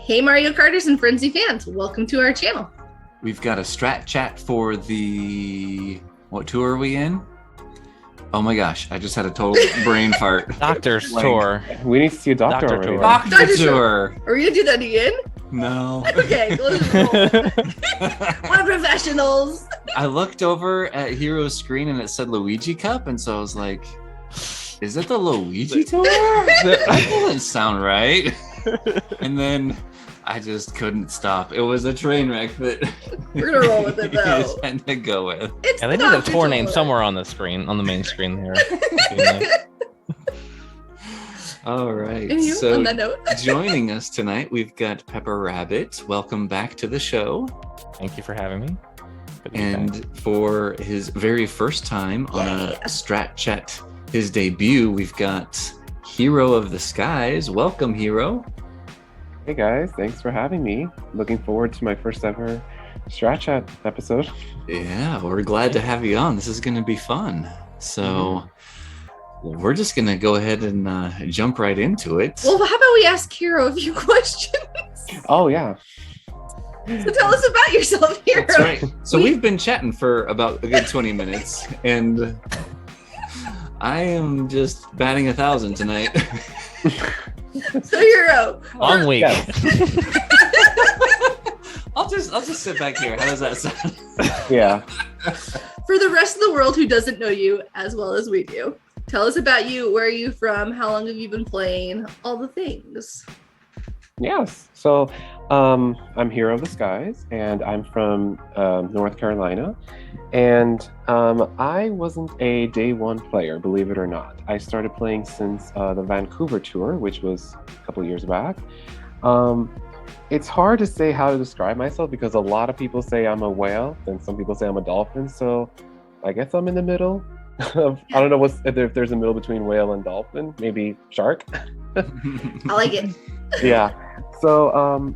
Hey Mario Karters and Frenzy fans, welcome to our channel. We've got a Strat chat for what tour are we in? Oh my gosh, I just had a total brain fart. Doctor's tour. We need to see a doctor already. Doctor tour. Are we gonna do that again? No. Okay, let's roll. We're professionals. I looked over at Hero's screen and it said Luigi Cup, and so I was like, is it the Luigi tour? That doesn't sound right. And then I just couldn't stop. It was a train wreck, but we're gonna roll with it you though. just had to go with. Yeah, they need a tour name somewhere on the screen, on the main screen here. All right. And you, so on that note. joining us tonight, we've got PepperRabbit. Welcome back to the show. Thank you for having me. And for his very first time on a Strat chat, his debut, we've got HeroOfTheSkies. Welcome, Hero. Hey guys, thanks for having me. Looking forward to my first ever Strat Chat episode. Yeah, we're glad to have you on. This is going to be fun. So we're just going to go ahead and jump right into it. Well, how about we ask Hero a few questions? Oh, yeah. So tell us about yourself, Hero. That's right. So we've been chatting for about a good 20 minutes, and I am just batting 1,000 tonight. So Hero. Long week. Yes. I'll just sit back here. How does that sound? Yeah. For the rest of the world who doesn't know you as well as we do, tell us about you. Where are you from? How long have you been playing? All the things. Yes. So I'm Hero of the Skies, and I'm from North Carolina. And I wasn't a day one player, believe it or not. I started playing since the Vancouver tour, which was a couple of years back. It's hard to say how to describe myself because a lot of people say I'm a whale, and some people say I'm a dolphin. So I guess I'm in the middle. I don't know if there's a middle between whale and dolphin. Maybe shark. I like it. Yeah. So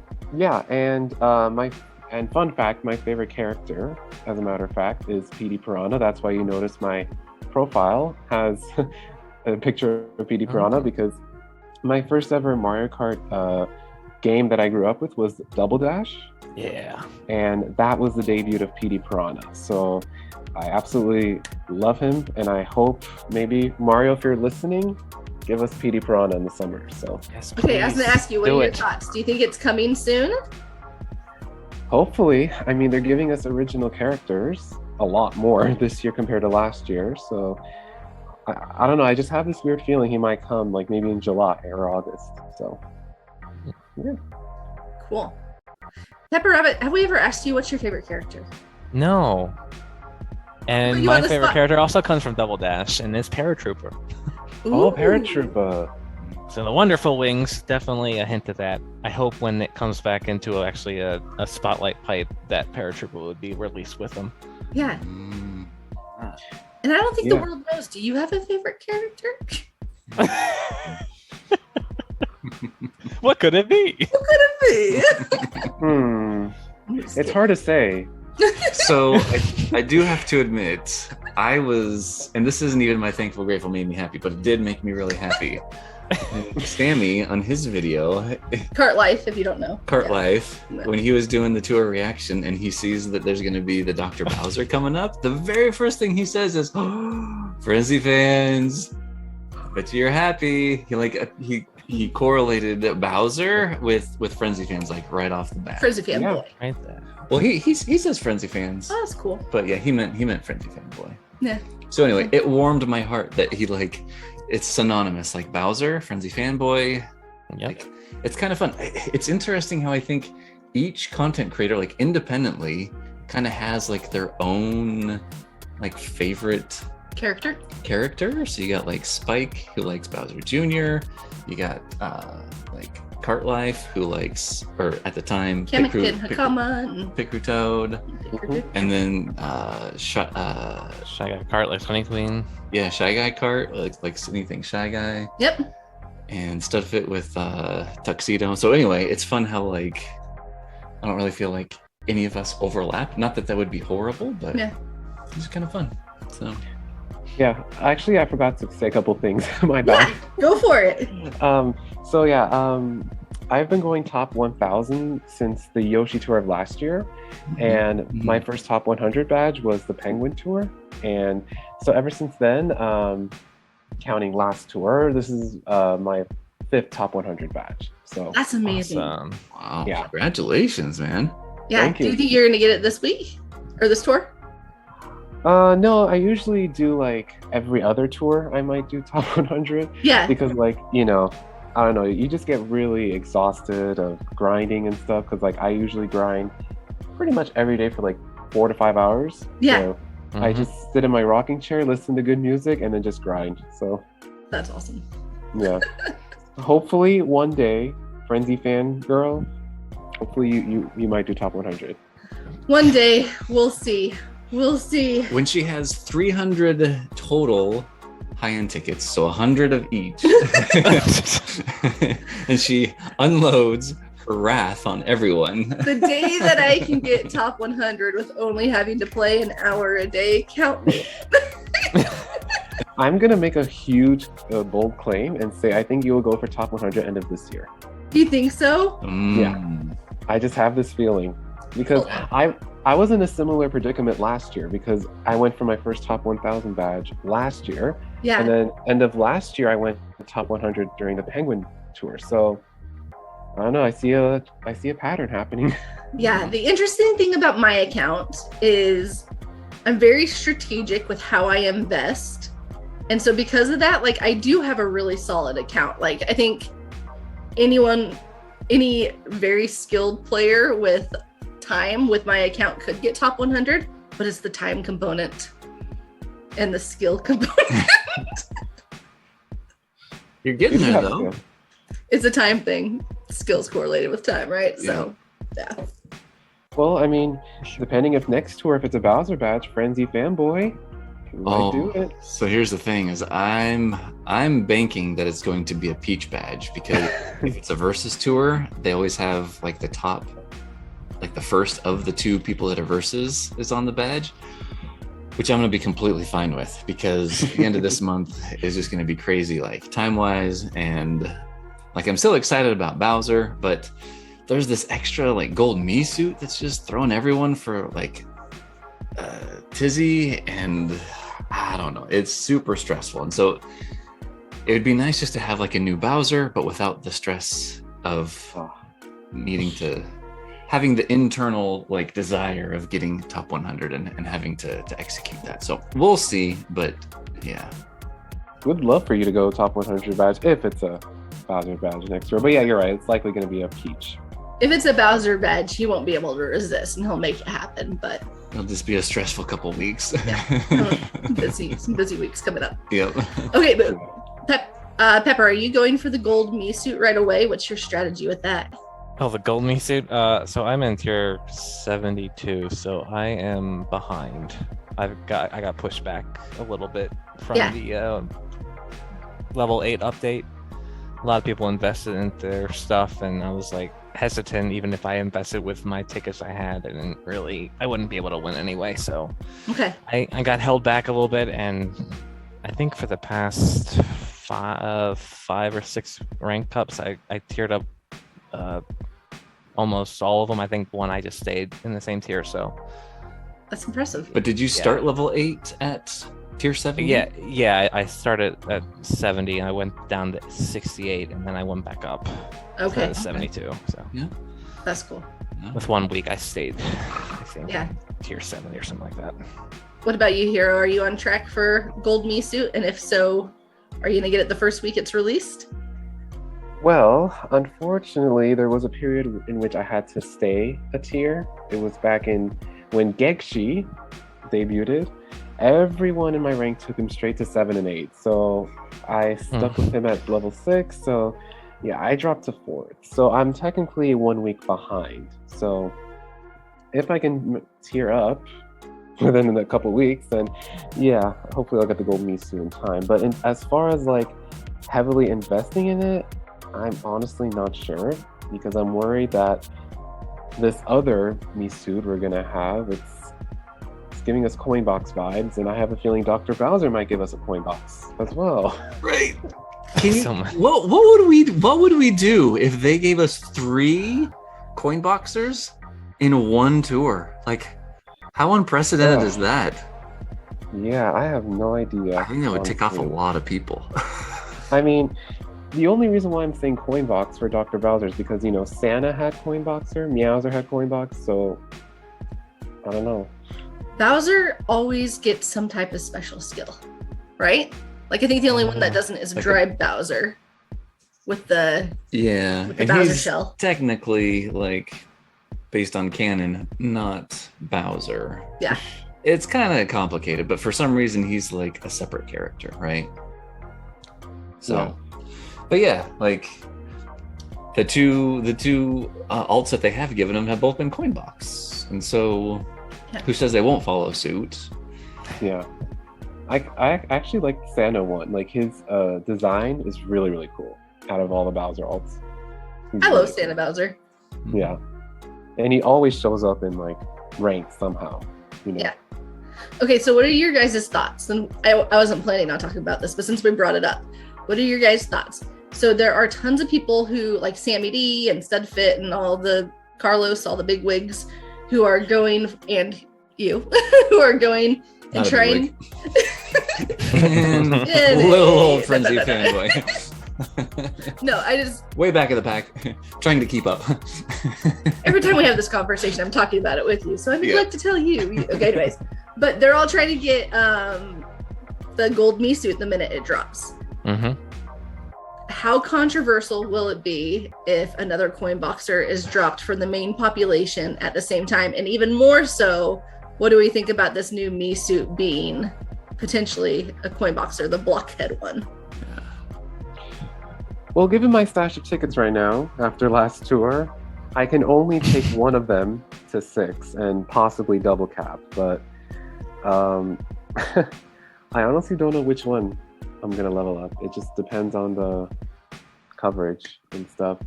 and fun fact, my favorite character, as a matter of fact, is PD Piranha. That's why you notice my profile has a picture of PD Piranha, because my first ever Mario Kart game that I grew up with was Double Dash. Yeah. And that was the debut of PD Piranha. So I absolutely love him, and I hope maybe Mario, if you're listening, give us PD Piranha in the summer. So Yes, Okay, I was gonna ask you, what are your it. thoughts? Do you think it's coming soon? hopefully, I mean, they're giving us original characters a lot more this year compared to last year. So I don't know. I just have this weird feeling he might come like maybe in July or August. So yeah. Cool. PepperRabbit, have we ever asked you what's your favorite character? No. And You my on the favorite spot. character also comes from Double Dash, and it's Paratrooper. Oh, Ooh. Paratrooper. So the Wonderful Wings, definitely a hint of that. I hope when it comes back into actually a spotlight pipe, that Paratrooper would be released with them. Yeah. Mm. And I don't think the Yeah. world knows. Do you have a favorite character? What could it be? What could it be? It's hard to say. So I do have to admit, I was, and this isn't even my thankful, grateful made me happy, but it did make me really happy. Sammy on his video, Kart Life, if you don't know. Kart Yeah. Life, Yeah. when he was doing the tour reaction and he sees that there's going to be the Dr. Bowser coming up, the very first thing he says is, "Oh, Frenzy fans, bet you're happy." He correlated Bowser with Frenzy fans like right off the bat. Frenzy fanboy. Yeah. Right there. Well, he says Frenzy fans, Oh, that's cool. but yeah, he meant Frenzy fanboy. Yeah. So anyway, it warmed my heart that it's synonymous, like Bowser, Frenzy fanboy. Yep. Like, it's kind of fun. It's interesting how I think each content creator, like independently, kind of has like their own like favorite Character? So you got like Spike, who likes Bowser Jr. You got like Kart Life, who likes, or at the time, Chemical Hakama. Picru Toad, and then Shy Guy Kart, like Honey Queen. yeah, Shy Guy Kart, like anything Shy Guy. Yep. And Studfit with Tuxedo. So anyway, it's fun how like I don't really feel like any of us overlap. Not that would be horrible, but Yeah. it's kind of fun. So Yeah, actually, I forgot to say a couple things. My bad. Yeah, go for it. I've been going top 1,000 since the Yoshi Tour of last year, and my first top 100 badge was the Penguin Tour, and so ever since then, counting last tour, this is my 5th top 100 badge. So That's amazing. Awesome. Wow. Yeah. Congratulations, man. Yeah. Thank Do you. you think you're gonna get it this week or this tour? No, I usually do like every other tour. I might do top 100 Yeah. because, like, I don't know, you just get really exhausted of grinding and stuff. Because like I usually grind pretty much every day for like 4 to 5 hours. Yeah. So I just sit in my rocking chair, listen to good music, and then just grind. So That's awesome. yeah. Hopefully one day, Frenzy fan girl. Hopefully you might do top 100. One day we'll see. We'll see. When she has 300 total high-end tickets, so 100 of each, and she unloads her wrath on everyone. The day that I can get top 100 with only having to play an hour a day, count me. I'm gonna make a huge bold claim and say I think you will go for top 100 end of this year. Do you think so? I just have this feeling because I was in a similar predicament last year because I went for my first top 1,000 badge last year, Yeah. and then end of last year I went top 100 during the Penguin Tour. So I don't know. I see a pattern happening. Yeah. The interesting thing about my account is I'm very strategic with how I invest. And so because of that, like I do have a really solid account. Like I think any very skilled player with time with my account could get top 100, but it's the time component and the skill component. You're getting there, though. It's a time thing. Skills correlated with time, right? So, yeah. Well, I mean, depending if next tour, if it's a Bowser badge, Frenzy fanboy, you might do it. So here's the thing: is I'm banking that it's going to be a Peach badge because if it's a versus tour, they always have like the top, like the first of the 2 people that are versus is on the badge, which I'm going to be completely fine with because the end of this month is just going to be crazy, like time wise, and like I'm still excited about Bowser, but there's this extra like gold Mii suit that's just throwing everyone for like tizzy, and I don't know, it's super stressful. And so it would be nice just to have like a new Bowser, but without the stress of needing to having the internal like desire of getting top 100 and having to execute that. So we'll see, but yeah. Would love for you to go top 100 badge if it's a Bowser badge next year. But yeah, you're right. It's likely going to be a Peach. If it's a Bowser badge, he won't be able to resist and he'll make it happen. But It'll just be a stressful couple weeks. some busy weeks coming up. Yep. Okay, but Pepper, are you going for the gold Mii suit right away? What's your strategy with that? Oh, the gold Mii suit. So I'm in tier 72, so I am behind. I got pushed back a little bit from the level 8 update. A lot of people invested in their stuff, and I was like hesitant. Even if I invested with my tickets I had, and I wouldn't be able to win anyway. So Okay. I got held back a little bit, and I think for the past 5 or 6 rank cups, I tiered up almost all of them. I think one I just stayed in the same tier. So That's impressive. But did you start level 8 at tier 70? Yeah. I started at 70. I went down to 68, and then I went back up Okay. to 72. So That's cool. with 1 week, I stayed. I think Yeah. tier 70 or something like that. What about you, Hero? Are you on track for gold Mii suit? And if so, are you gonna get it the first week it's released? Well, unfortunately, there was a period in which I had to stay a tier. It was back in when Gekshi debuted. Everyone in my rank took him straight to 7 and 8. So I stuck with him at level 6. So yeah, I dropped to 4th. So I'm technically 1 week behind. So if I can tier up within a couple weeks, then yeah, hopefully I'll get the gold Mii suit in time. But as far as like heavily investing in it, I'm honestly not sure because I'm worried that this other Mii suit we're gonna have, it's giving us coin box vibes, and I have a feeling Dr. Bowser might give us a coin box as well. Right. What would we do if they gave us 3 coin boxers in one tour? Like, how unprecedented is that? Yeah, I have no idea. I think that would tick off a lot of people. I mean, the only reason why I'm saying coin box for Dr. Bowser is because, you know, Santa had coin boxer, Meowser had coin box, so I don't know. Bowser always gets some type of special skill, right? Like, I think the only one that doesn't is Dry Bowser with the and Bowser he's shell. Technically, like, based on canon, not Bowser. Yeah. It's kind of complicated, but for some reason he's like a separate character, right? So, but yeah, like the two alts that they have given him have both been coin box, and so who says they won't follow suit? Yeah, I actually like the Santa one. Like his design is really, really cool. Out of all the Bowser alts, I love Santa Bowser. Yeah, and he always shows up in like rank somehow. You know? Yeah. Okay, so what are your guys' thoughts? And I wasn't planning on talking about this, but since we brought it up, what are your guys' thoughts? So there are tons of people who, like Sammy D and StudFit and all the Carlos, all the big wigs, who are going, and you, who are going and trying. Little old frenzy fanboy. No, I just way back in the pack, trying to keep up. Every time we have this conversation, I'm talking about it with you, so I would like to tell you. Okay, anyways, but they're all trying to get the gold me suit the minute it drops. Mm-hmm. How controversial will it be if another coin boxer is dropped for the main population at the same time? And even more so, what do we think about this new me suit being potentially a coin boxer, the blockhead one? Well, given my stash of tickets right now, after last tour, I can only take one of them to 6 and possibly double cap, but I honestly don't know which one I'm gonna level up. It just depends on the coverage and stuff.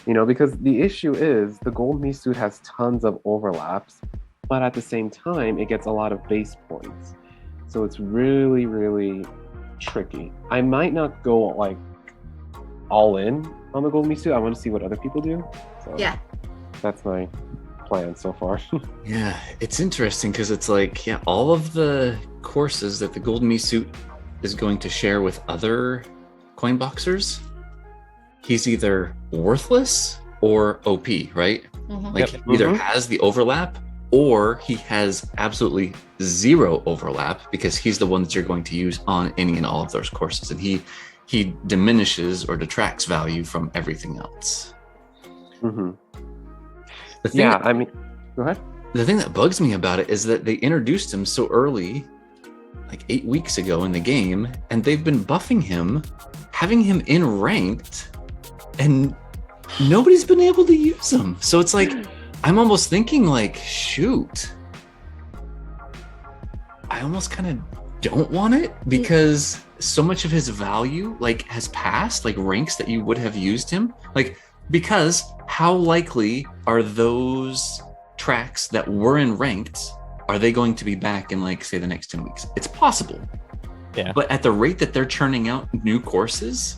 You know, because the issue is the gold me suit has tons of overlaps, but at the same time, it gets a lot of base points. So it's really, really tricky. I might not go like all in on the gold me suit. I want to see what other people do. So yeah, that's my plan so far. Yeah, it's interesting because it's like, all of the courses that the gold me suit is going to share with other coin boxers, he's either worthless or OP, right? Mm-hmm. Like he either has the overlap or he has absolutely 0 overlap because he's the one that you're going to use on any and all of those courses, and he diminishes or detracts value from everything else. Mm-hmm. I mean, go ahead. The thing that bugs me about it is that they introduced him so early, like 8 weeks ago in the game, and they've been buffing him, having him in ranked, and nobody's been able to use him. So it's like, I'm almost thinking like, shoot, I almost kind of don't want it because so much of his value like has passed, like ranks that you would have used him, like, because how likely are those tracks that were in ranked, are they going to be back in like say the next 10 weeks? It's possible, but at the rate that they're churning out new courses,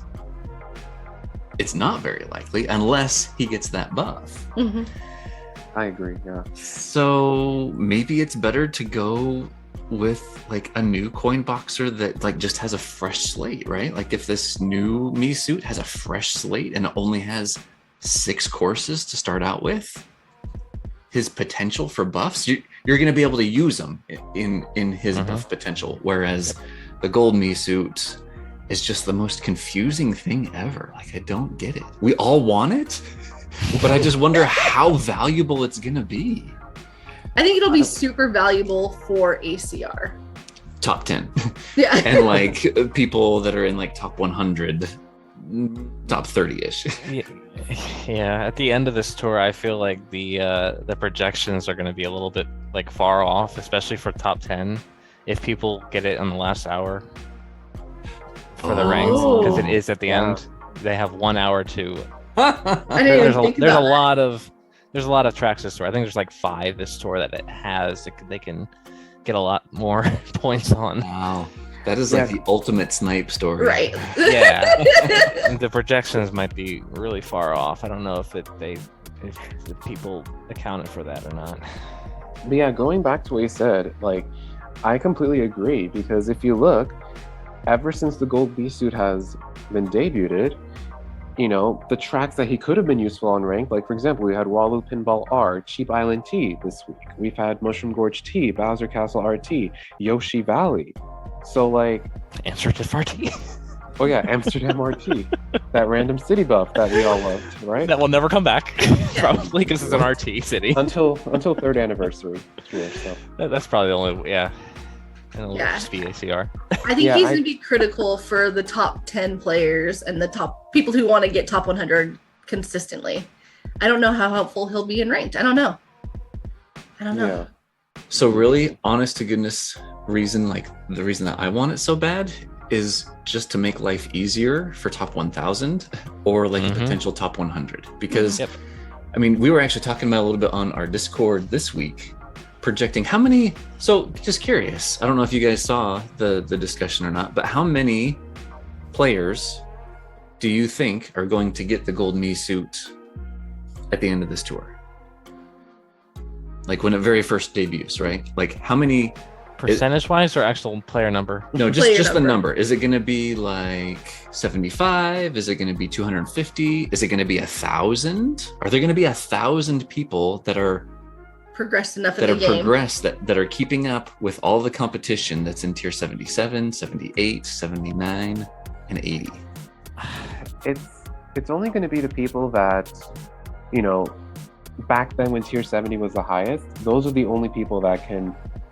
it's not very likely unless he gets that buff. Mm-hmm. I agree. So maybe it's better to go with like a new coin boxer that like just has a fresh slate, right? Like if this new me suit has a fresh slate and it only has 6 courses to start out with, his potential for buffs, you're going to be able to use them in his buff potential, whereas the gold me suit is just the most confusing thing ever. Like, I don't get it. We all want it, but I just wonder how valuable it's going to be. I think it'll be super valuable for ACR. Top 10. Yeah. And like people that are in like top 100, top 30-ish. Yeah, at the end of this tour, I feel like the projections are going to be a little bit like far off, especially for top 10. If people get it in the last hour for the ranks, because it is at the end, they have 1 hour to. There's a lot of tracks this tour. I think there's like 5 this tour that it has. They can get a lot more points on. Wow. That is like the ultimate snipe story. Right. Yeah. The projections might be really far off. I don't know if the people accounted for that or not. But yeah, going back to what you said, like, I completely agree, because if you look, ever since the gold B suit has been debuted, you know, the tracks that he could have been useful on rank, like for example, we had Walu Pinball R, Cheap Island T this week. We've had Mushroom Gorge T, Bowser Castle RT, Yoshi Valley. So like, Amsterdam RT. Oh yeah, Amsterdam RT, that random city buff that we all loved, right? That will never come back, probably, because it's an RT city. Until third anniversary. Sure, so. That's probably the only, and it'll just be ACR. I think he's going to be critical for the top 10 players and the top people who want to get top 100 consistently. I don't know how helpful he'll be in ranked. I don't know. Yeah. So really, honest to goodness, the reason that I want it so bad is just to make life easier for top 1000 or like a potential top 100. Because, I mean, we were actually talking about a little bit on our Discord this week, projecting how many, so just curious, I don't know if you guys saw the discussion or not, but how many players do you think are going to get the gold me suit at the end of this tour? Like when it very first debuts, right? Like how many... Percentage-wise or actual player number? No, just the number. Is it going to be like 75? Is it going to be 250? Is it going to be 1,000? Are there going to be 1,000 people that are progressed enough in the game? That are keeping up with all the competition that's in tier 77, 78, 79, and 80? It's only going to be the people that, you know, back then when tier 70 was the highest, those are the only people that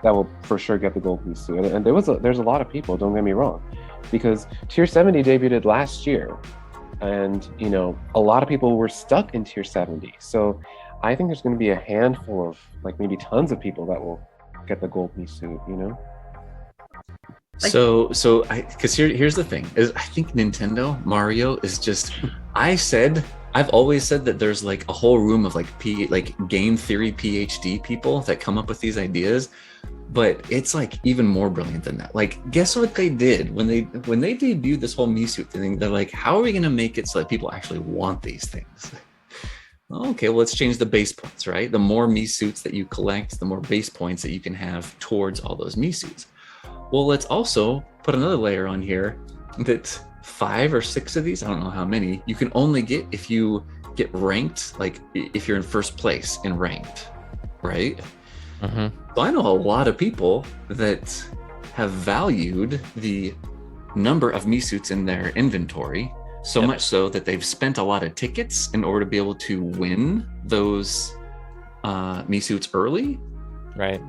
will for sure get the gold suit. And there's a lot of people, don't get me wrong, because tier 70 debuted last year, and you know, a lot of people were stuck in tier 70. So I think there's going to be a handful of, like, maybe tons of people that will get the gold suit, you know? Because here's the thing, is I think Nintendo Mario is just, I've always said that there's like a whole room of like game theory PhD people that come up with these ideas, but it's like even more brilliant than that. Like, guess what they did when they debuted this whole me suit thing? They're like, how are we going to make it so that people actually want these things? Okay, well, let's change the base points, right? The more me suits that you collect, the more base points that you can have towards all those me suits. Well, let's also put another layer on here that 5 or 6 of these, I don't know how many, you can only get if you get ranked, like if you're in first place in ranked, right? So I know a lot of people that have valued the number of me suits in their inventory so much so that they've spent a lot of tickets in order to be able to win those me suits early, right?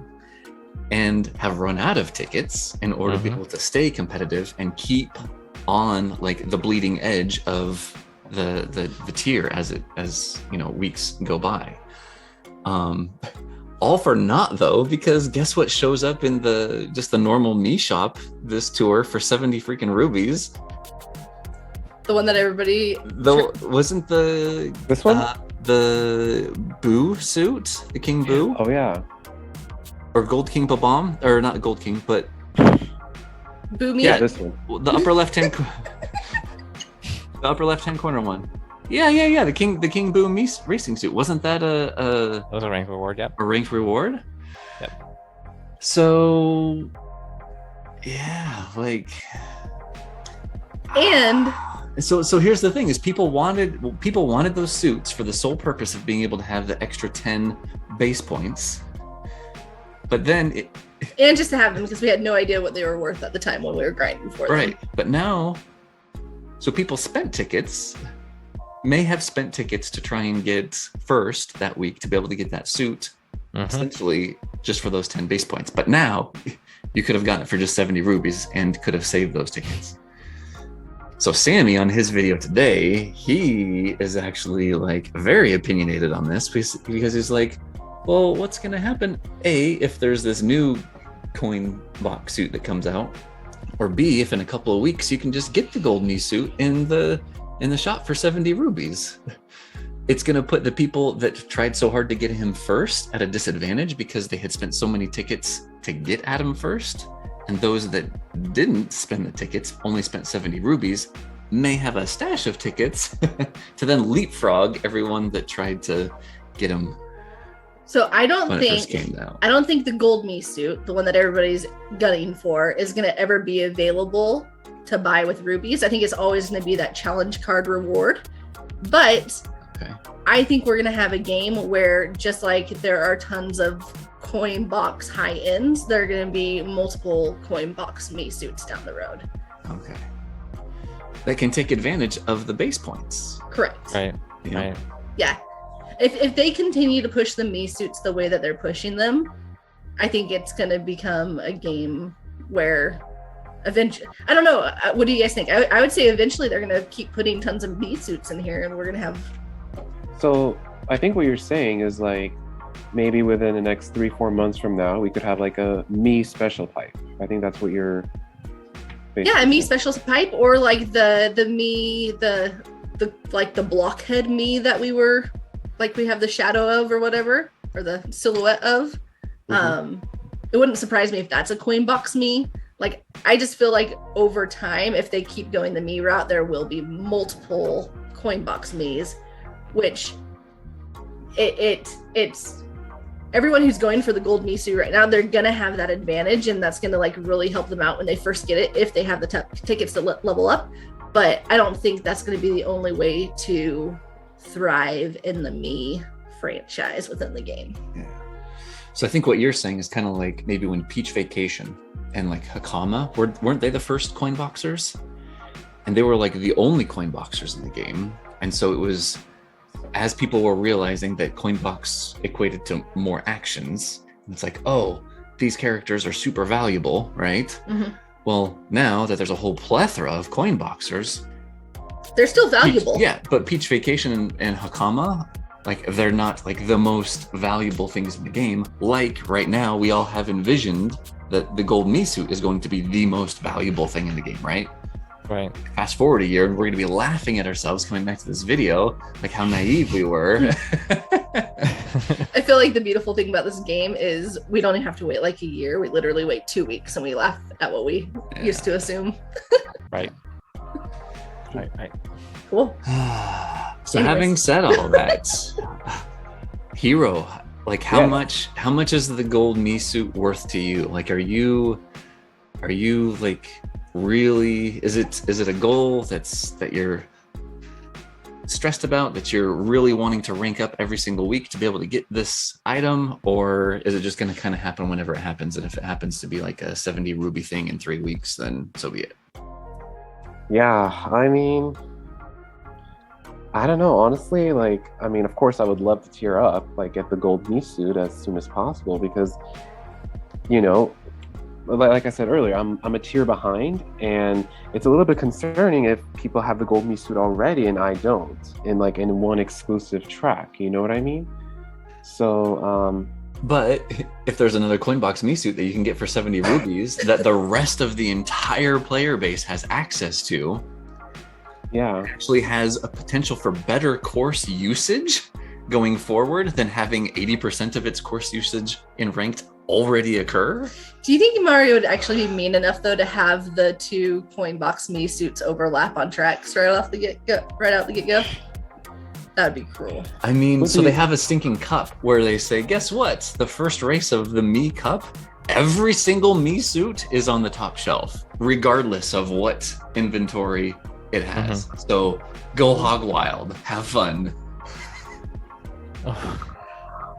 And have run out of tickets in order to be able to stay competitive and keep on like the bleeding edge of the tier as you know, weeks go by. All for naught though, because guess what shows up in the normal me shop this tour for 70 freaking rubies? The one that everybody wasn't this one? The Boo suit, the King Boo? Oh yeah. Or Gold King Babam, or not Gold King, but Boomy. Yeah, this one. The upper left hand, the upper left hand corner one. Yeah. The King Boo racing suit, wasn't that that was a rank reward? Yep. A rank reward. Yep. So, yeah, like. And. So here's the thing: is people wanted those suits for the sole purpose of being able to have the extra 10 base points. But then and just to have them, because we had no idea what they were worth at the time when we were grinding for them. Right. But now, so people may have spent tickets to try and get first that week to be able to get that suit, essentially just for those 10 base points. But now you could have gotten it for just 70 rubies and could have saved those tickets. So Sammy, on his video today, he is actually like very opinionated on this because he's like, well, what's going to happen? A, if there's this new coin box suit that comes out, or B, if in a couple of weeks you can just get the gold knee suit in the shop for 70 rubies. It's going to put the people that tried so hard to get him first at a disadvantage because they had spent so many tickets to get at him first. And those that didn't spend the tickets, only spent 70 rubies, may have a stash of tickets to then leapfrog everyone that tried to get them. So I don't when it first came out. I don't think the gold me suit, the one that everybody's gunning for, is going to ever be available to buy with rubies. I think it's always going to be that challenge card reward. But Okay. I think we're going to have a game where, just like there are tons of coin box high ends, there are going to be multiple coin box me suits down the road. Okay. That can take advantage of the base points. Correct. Right. You know? Right. Yeah. If they continue to push the me suits the way that they're pushing them, I think it's going to become a game where eventually, I don't know, what do you guys think? I would say eventually they're going to keep putting tons of me suits in here, and we're going to have. So I think what you're saying is like maybe within the next 3-4 months from now, we could have like a me special type. I think that's what you're. Yeah, a me special pipe, or like the me, the like the blockhead me that we were, like we have the shadow of or whatever, or the silhouette of. It wouldn't surprise me if that's a coin box me. Like, I just feel like over time, if they keep going the me route, there will be multiple coin box me's, which it's everyone who's going for the gold me suit right now, they're gonna have that advantage, and that's gonna like really help them out when they first get it, if they have the tickets to level up. But I don't think that's gonna be the only way to thrive in the me franchise within the game. Yeah. So I think what you're saying is kind of like maybe when Peach Vacation and like Hakama, weren't they the first coin boxers? And they were like the only coin boxers in the game. And so it was, as people were realizing that coin box equated to more actions, it's like, oh, these characters are super valuable, right? Mm-hmm. Well, now that there's a whole plethora of coin boxers, they're still valuable. But Peach Vacation and Hakama, like, they're not like the most valuable things in the game. Like right now, we all have envisioned that the gold me suit is going to be the most valuable thing in the game, right? Right. Fast forward a year, and we're going to be laughing at ourselves coming back to this video, like how naive we were. I feel like the beautiful thing about this game is we don't even have to wait like a year. We literally wait 2 weeks, and we laugh at what we used to assume. Right. Right. Cool. So Anyways. having said all that, Hero, like how much is the gold me suit worth to you? Like, are you like really, is it a goal that you're stressed about, that you're really wanting to rank up every single week to be able to get this item, or is it just going to kind of happen whenever it happens? And if it happens to be like a 70 ruby thing in 3 weeks, then so be it. Yeah, I mean, I don't know, honestly. Like, I mean, of course I would love to tier up, like get the gold me suit as soon as possible, because, you know, like I said earlier, I'm a tier behind, and it's a little bit concerning if people have the gold me suit already and I don't, in one exclusive track, you know what I mean? So but if there's another coin box me suit that you can get for 70 rubies that the rest of the entire player base has access to, actually has a potential for better course usage going forward than having 80% of its course usage in ranked already occur. Do you think Mario would actually be mean enough though to have the 2 coin box me suits overlap on tracks right out the get-go? That'd be cruel. I mean, so they have a stinking cup where they say, guess what? The first race of the me cup, every single me suit is on the top shelf, regardless of what inventory it has. Mm-hmm. So go hog wild, have fun.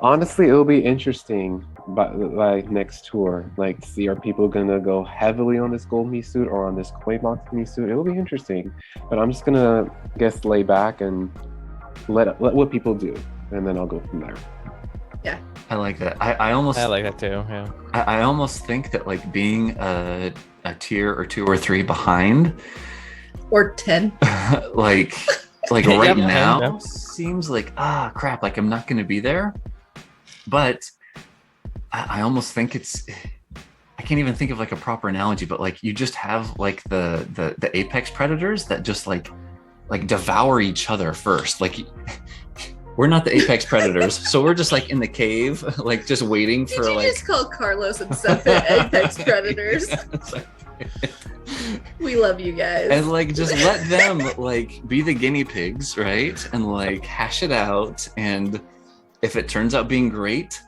Honestly, it'll be interesting, but like next tour, like to see, are people gonna go heavily on this gold me suit or on this coin box me suit? It'll be interesting, but I'm just gonna lay back and let what people do, and then I'll go from there. Yeah, I like that. I like that too. Yeah, I almost think that like being a tier or 2 or 3 behind, or 10, like right now seems like crap. Like I'm not going to be there, but I almost think it's. I can't even think of like a proper analogy, but like you just have like the apex predators that just like devour each other first. Like We're not the apex predators, so we're just like in the cave, like just waiting Did for you like. just call Carlos and Seth apex predators? We love you guys. And like just let them like be the guinea pigs, right? And like hash it out. And if it turns out being great,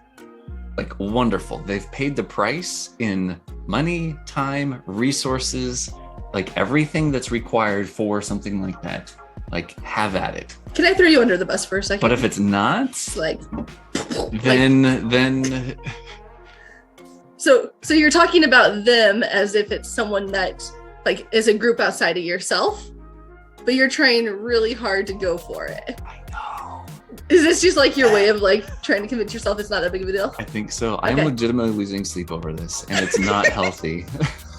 like wonderful. They've paid the price in money, time, resources, like everything that's required for something like that. Like have at it. Can I throw you under the bus for a second? But if it's not, It's like then so you're talking about them as if it's someone that like is a group outside of yourself, but you're trying really hard to go for it. I know. Is this just like your way of like trying to convince yourself it's not that big of a deal? I think so. I'm Okay. legitimately losing sleep over this, and it's not healthy.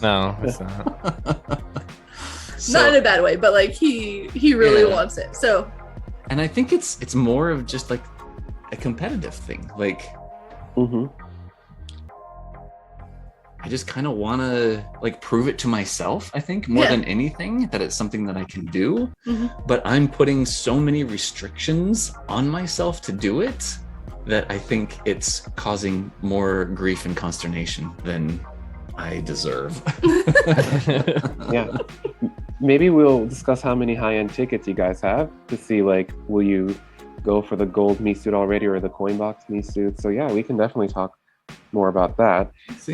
No, it's not. Not in a bad way, but like he really Yeah. wants it. So And I think it's more of just like a competitive thing. Like Mm-hmm. I just kind of want to like prove it to myself, I think, more Yeah. than anything, that it's something that I can do. Mhm. But I'm putting so many restrictions on myself to do it that I think it's causing more grief and consternation than I deserve. Yeah. Maybe we'll discuss how many high-end tickets you guys have to see, like, will you go for the gold me suit already or the coin box me suit? So yeah, we can definitely talk more about that. See?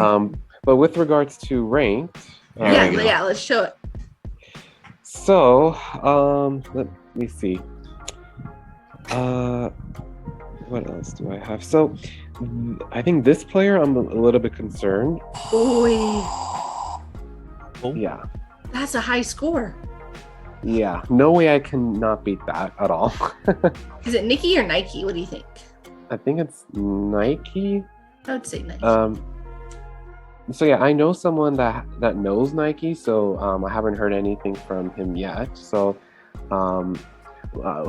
But with regards to ranked, There we go. yeah, let's show it. so let me see. What else do I have? So I think this player I'm a little bit concerned. Boy, Yeah. that's a high score. Yeah. No way I can not beat that at all. Is it Nikki or Nike? What do you think? I think it's Nike. I would say Nike. So yeah, I know someone that knows Nike, so I haven't heard anything from him yet. So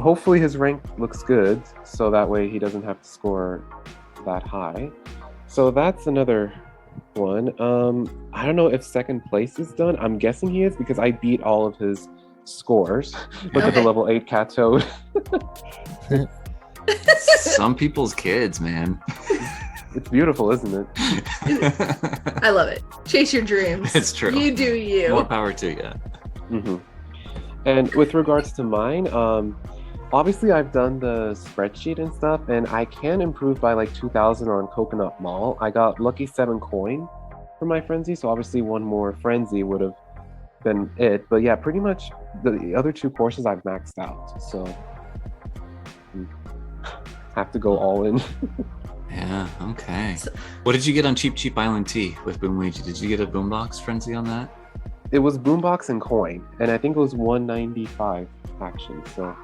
hopefully his rank looks good, so that way he doesn't have to score that high. So that's another one. I don't know if second place is done. I'm guessing he is because I beat all of his scores. Look at the Okay. level 8 cat toad. Some people's kids, man. It's beautiful, isn't it? I love it. Chase your dreams. It's true. You do you. More power to you. Hmm. And with regards to mine, obviously I've done the spreadsheet and stuff, and I can improve by like 2,000 on Coconut Mall. I got lucky 7 coin for my frenzy, so obviously one more frenzy would have been it. But yeah, pretty much the other 2 courses I've maxed out, so have to go all in. Yeah, okay. So- What did you get on Cheap Island Tea with Boom Luigi? Did you get a boombox frenzy on that? It was boombox and coin, and I think it was 195 actually. So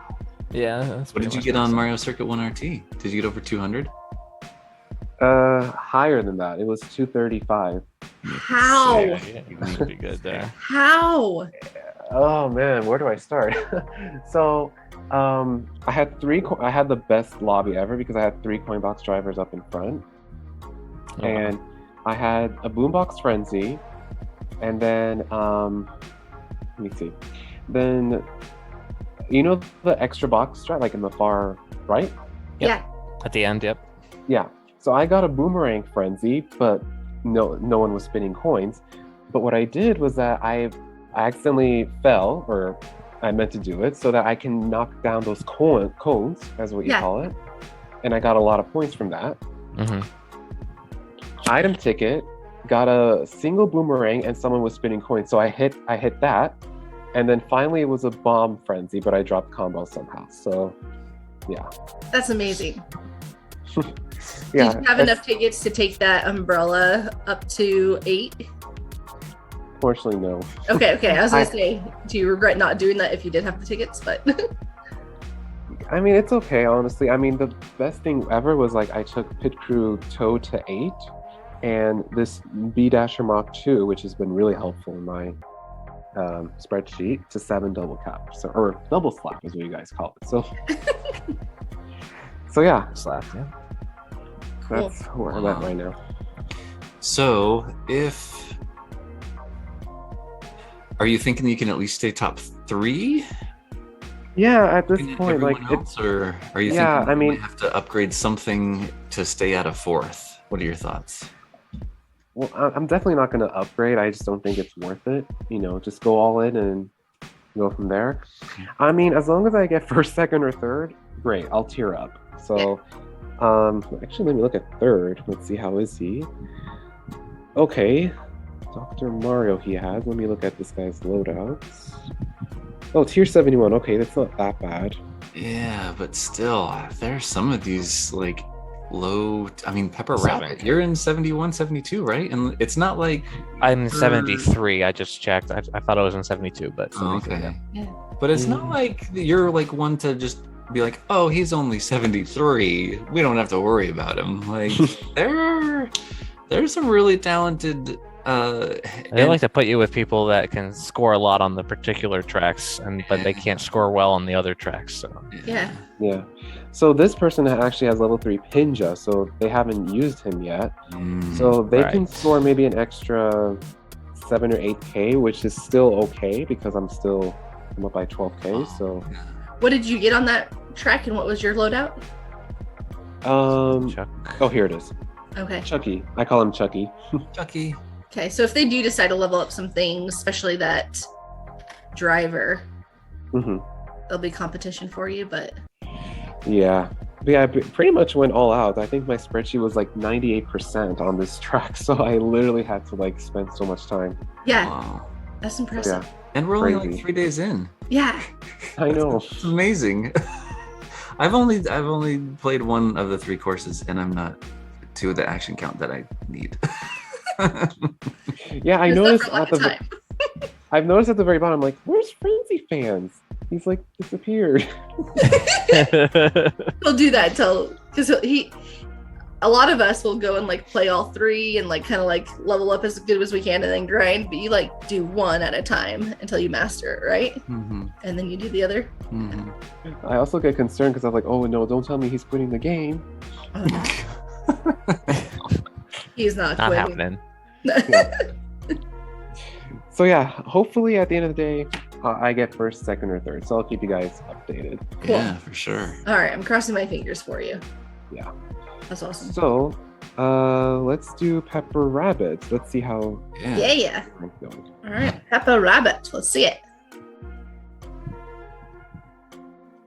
Yeah. That's What did you get on Mario Circuit 1 RT? Did you get over 200? higher than that. It was 235. How? Yeah, you should be good there. How? Oh man, where do I start? So, I had I had the best lobby ever because I had 3 coin box drivers up in front, Oh, and I had a boombox frenzy, and then let me see, then you know the extra box strat like in the far right? Yep. Yeah. At the end, yep. Yeah. So I got a boomerang frenzy, but no one was spinning coins. But what I did was that I accidentally fell, or I meant to do it, so that I can knock down those cones, as what you Yeah. call it. And I got a lot of points from that. Hmm. Item ticket, got a single boomerang, and someone was spinning coins. So I hit that. And then finally it was a bomb frenzy, but I dropped combo somehow. So yeah. That's amazing. Yeah. Did you have enough tickets to take that umbrella up to 8? Fortunately, no. Okay. I was gonna I- say, do you regret not doing that if you did have the tickets? But I mean, it's okay, honestly. I mean, the best thing ever was like I took Pit Crew Toad to 8, and this B Dasher Mach 2, which has been really helpful in my spreadsheet, to 7 double cap, so, or double slap is what you guys call it. So, so yeah, Slap, yeah. cool. that's where I'm at right now. So, are you thinking you can at least stay top 3? Yeah, at this Looking at point, like everyone else, or are you Yeah, thinking I you mean- might have to upgrade something to stay out of fourth? What are your thoughts? well, I'm definitely not going to upgrade. I just don't think it's worth it. Just go all in and go from there. I mean, as long as I get first, second, or third, great. I'll tier up. So, actually, let me look at third. Let's see, how is he? Okay, Dr. Mario he has. Let me look at this guy's loadouts. Oh, tier 71. Okay, that's not that bad. Yeah, but still, there's some of these like low. I mean, PepperRabbit, Seven. you're in 71, 72, right? And it's not like. I'm in 73. I just checked. I thought I was in 72, but Oh, 73, okay. Yeah. But it's not like you're like one to just be like, oh, he's only 73. We don't have to worry about him. Like there's some really talented. They like to put you with people that can score a lot on the particular tracks, but they can't score well on the other tracks. So Yeah. Yeah. So this person actually has level 3 Pinja, so they haven't used him yet. So they can Right. score maybe an extra 7 or 8k, which is still okay because I'm up by 12k. So What did you get on that track, and what was your loadout? Chuck. oh, here it is. Okay. Chucky. I call him Chucky. Chucky. Okay. So if they do decide to level up some things, especially that driver, hmm there'll be competition for you. But Yeah. But yeah, I pretty much went all out. I think my spreadsheet was like 98% on this track, so I literally had to like spend so much time. yeah, Wow. that's impressive. Yeah, And we're only like Crazy. 3 days in. Yeah. I know. It's amazing. I've only played one of the 3 courses, and I'm not to the action count that I need. Yeah, I There's noticed not a lot at of the time. I've noticed at the very bottom, like, where's Frenzy Fans? He's like disappeared. He'll do that because a lot of us will go and like play all 3 and like kind of like level up as good as we can and then grind, but you like do one at a time until you master it, right? Mhm, And then you do the other. mhm. I also get concerned because I'm like, oh no, don't tell me he's quitting the game. Oh, no. He's not Not quitting. happening. So yeah, hopefully at the end of the day, I get first, second, or third. So I'll keep you guys updated. Cool. Yeah, for sure. All right, I'm crossing my fingers for you. Yeah. That's awesome. So, let's do PepperRabbit. Let's see how Yeah. Yeah. it's going. All right, PepperRabbit. Let's see it.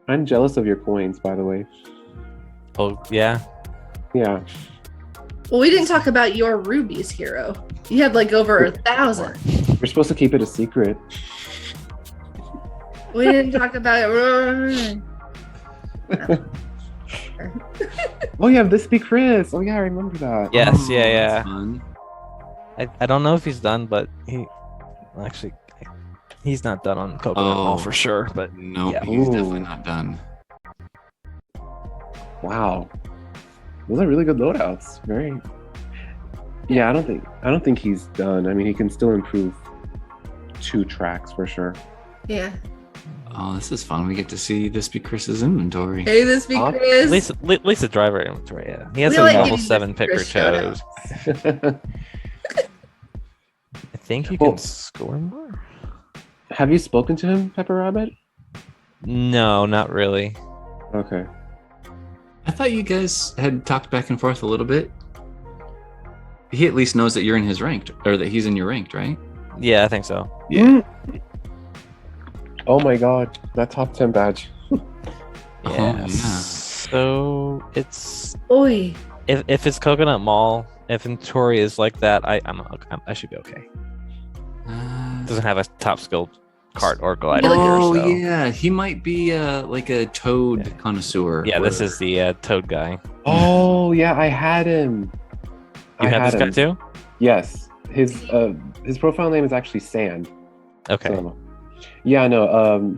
I'm jealous of your coins, by the way. Oh yeah. Yeah. Well, we didn't talk about your rubies, Hero. You had like over 1,000. You're supposed to keep it a secret. We didn't talk about it. Oh yeah, this be Chris. Oh yeah, I remember that. Yes, Oh, yeah. that's fun. I don't know if he's done, but he's not done on Coconut Mall Oh. for sure. But Nope, Yeah. he's Ooh. definitely not done. Wow. Those are really good loadouts. Very. Yeah, I don't think he's done. I mean, he can still improve 2 tracks for sure. Yeah. Oh, this is fun. We get to see this be Chris's inventory. Hey, this be Huh? Chris. at least the driver inventory. Yeah, he has We a like level giving 7 this picker Chris shout toes. I think you Well- can score more. Have you spoken to him, PepperRabbit? No, not really. Okay. I thought you guys had talked back and forth a little bit. He at least knows that you're in his ranked, or that he's in your ranked, right? Yeah, I think so. Yeah. Oh my god, that top 10 badge. Oh, Yeah. yeah. So it's Oi. if it's Coconut Mall inventory is like that, I should be okay. Doesn't have a top skilled cart or glider Oh here, so yeah, he might be like a toad Yeah. connoisseur. yeah, this or- is the Toad guy. Oh yeah, I had him. You have this guy too? Yes. His profile name is actually Sand. Okay. So, yeah, no.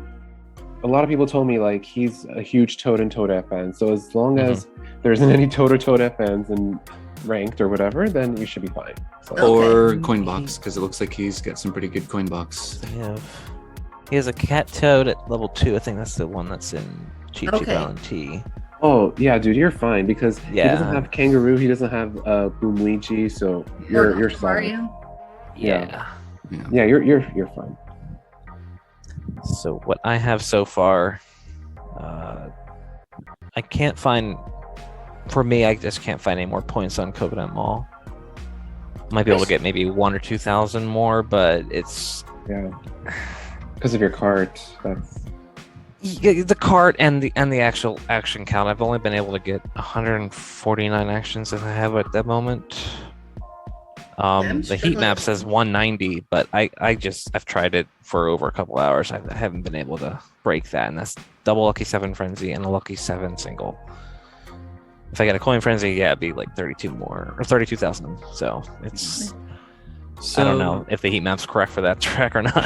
A lot of people told me like he's a huge Toad and Toad FN. So as long as there isn't any Toad or Toad FNs in ranked or whatever, then you should be fine. So, Or Coinbox, because it looks like he's got some pretty good Coinbox. He has a cat toad at level 2. I think that's the one that's in Cheap Cheap Okay. LNT. oh yeah, dude, you're fine because he Yeah. doesn't have Kangaroo, he doesn't have Boom Luigi, so you're solid. Mario. Yeah. Yeah. Yeah, you're fine. So what I have so far I can't find. For me, I just can't find any more points on Coconut Mall. Might be able to get maybe 1,000 or 2,000 more, but it's because of your cart. That's the cart and the actual action count. I've only been able to get 149 actions that I have at the moment. The heat map says 190, but I've tried it for over a couple hours. I haven't been able to break that, and that's double Lucky 7 Frenzy and a Lucky 7 single. If I get a coin frenzy, yeah, it'd be like 32 more or 32,000. So it's I don't know if the heat map's correct for that track or not.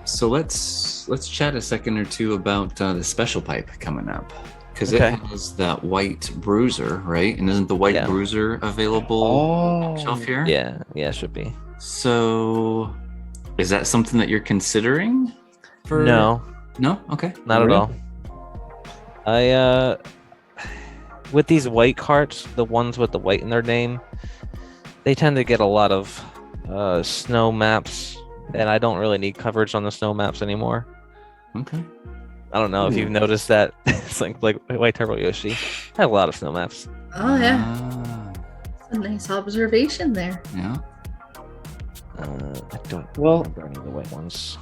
So let's chat a second or two about the special pipe coming up, because it has that white bruiser, right? And isn't the white bruiser available on the shelf here? Yeah, it should be. So is that something that you're considering? No, okay, not at all. I with these white carts, the ones with the white in their name, they tend to get a lot of snow maps, and I don't really need coverage on the snow maps anymore. Okay. I don't know if you've noticed that. It's like White Turbo Yoshi. I have a lot of snow maps. Oh, yeah. That's a nice observation there. Yeah. I don't remember any of the white ones.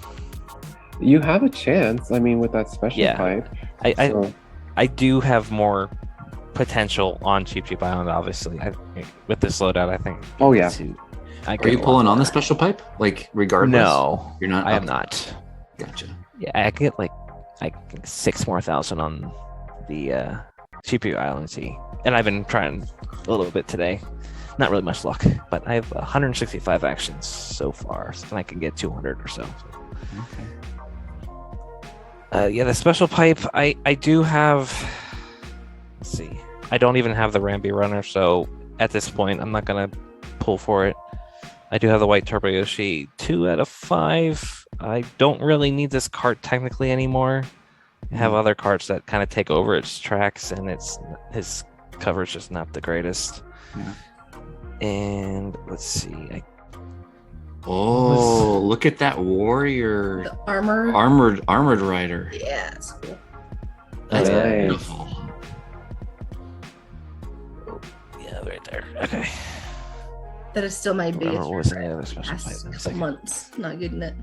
You have a chance. I mean, with that special pipe. I do have more potential on Cheap Island, obviously. With this loadout, I think. Oh, yeah. Are you pulling on the special pipe? Like, regardless? No. You're not? I am not. Gotcha. Yeah, I can get like 6,000 more on the Cheap Island Sea. And I've been trying a little bit today. Not really much luck, but I have 165 actions so far, and I can get 200 or so. Okay. The special pipe, I do have. Let's see. I don't even have the Rambi runner, so at this point, I'm not gonna pull for it. I do have the White Turbo Yoshi 2 out of 5. I don't really need this cart technically anymore. I have other carts that kind of take over its tracks, and his coverage is not the greatest. Yeah. And let's see. Look at that warrior! The armored rider. Yeah, it's cool. That's nice. beautiful. Yeah, right there. Okay. That is still my biggest What was the regret other special past pipe? couple months not getting it.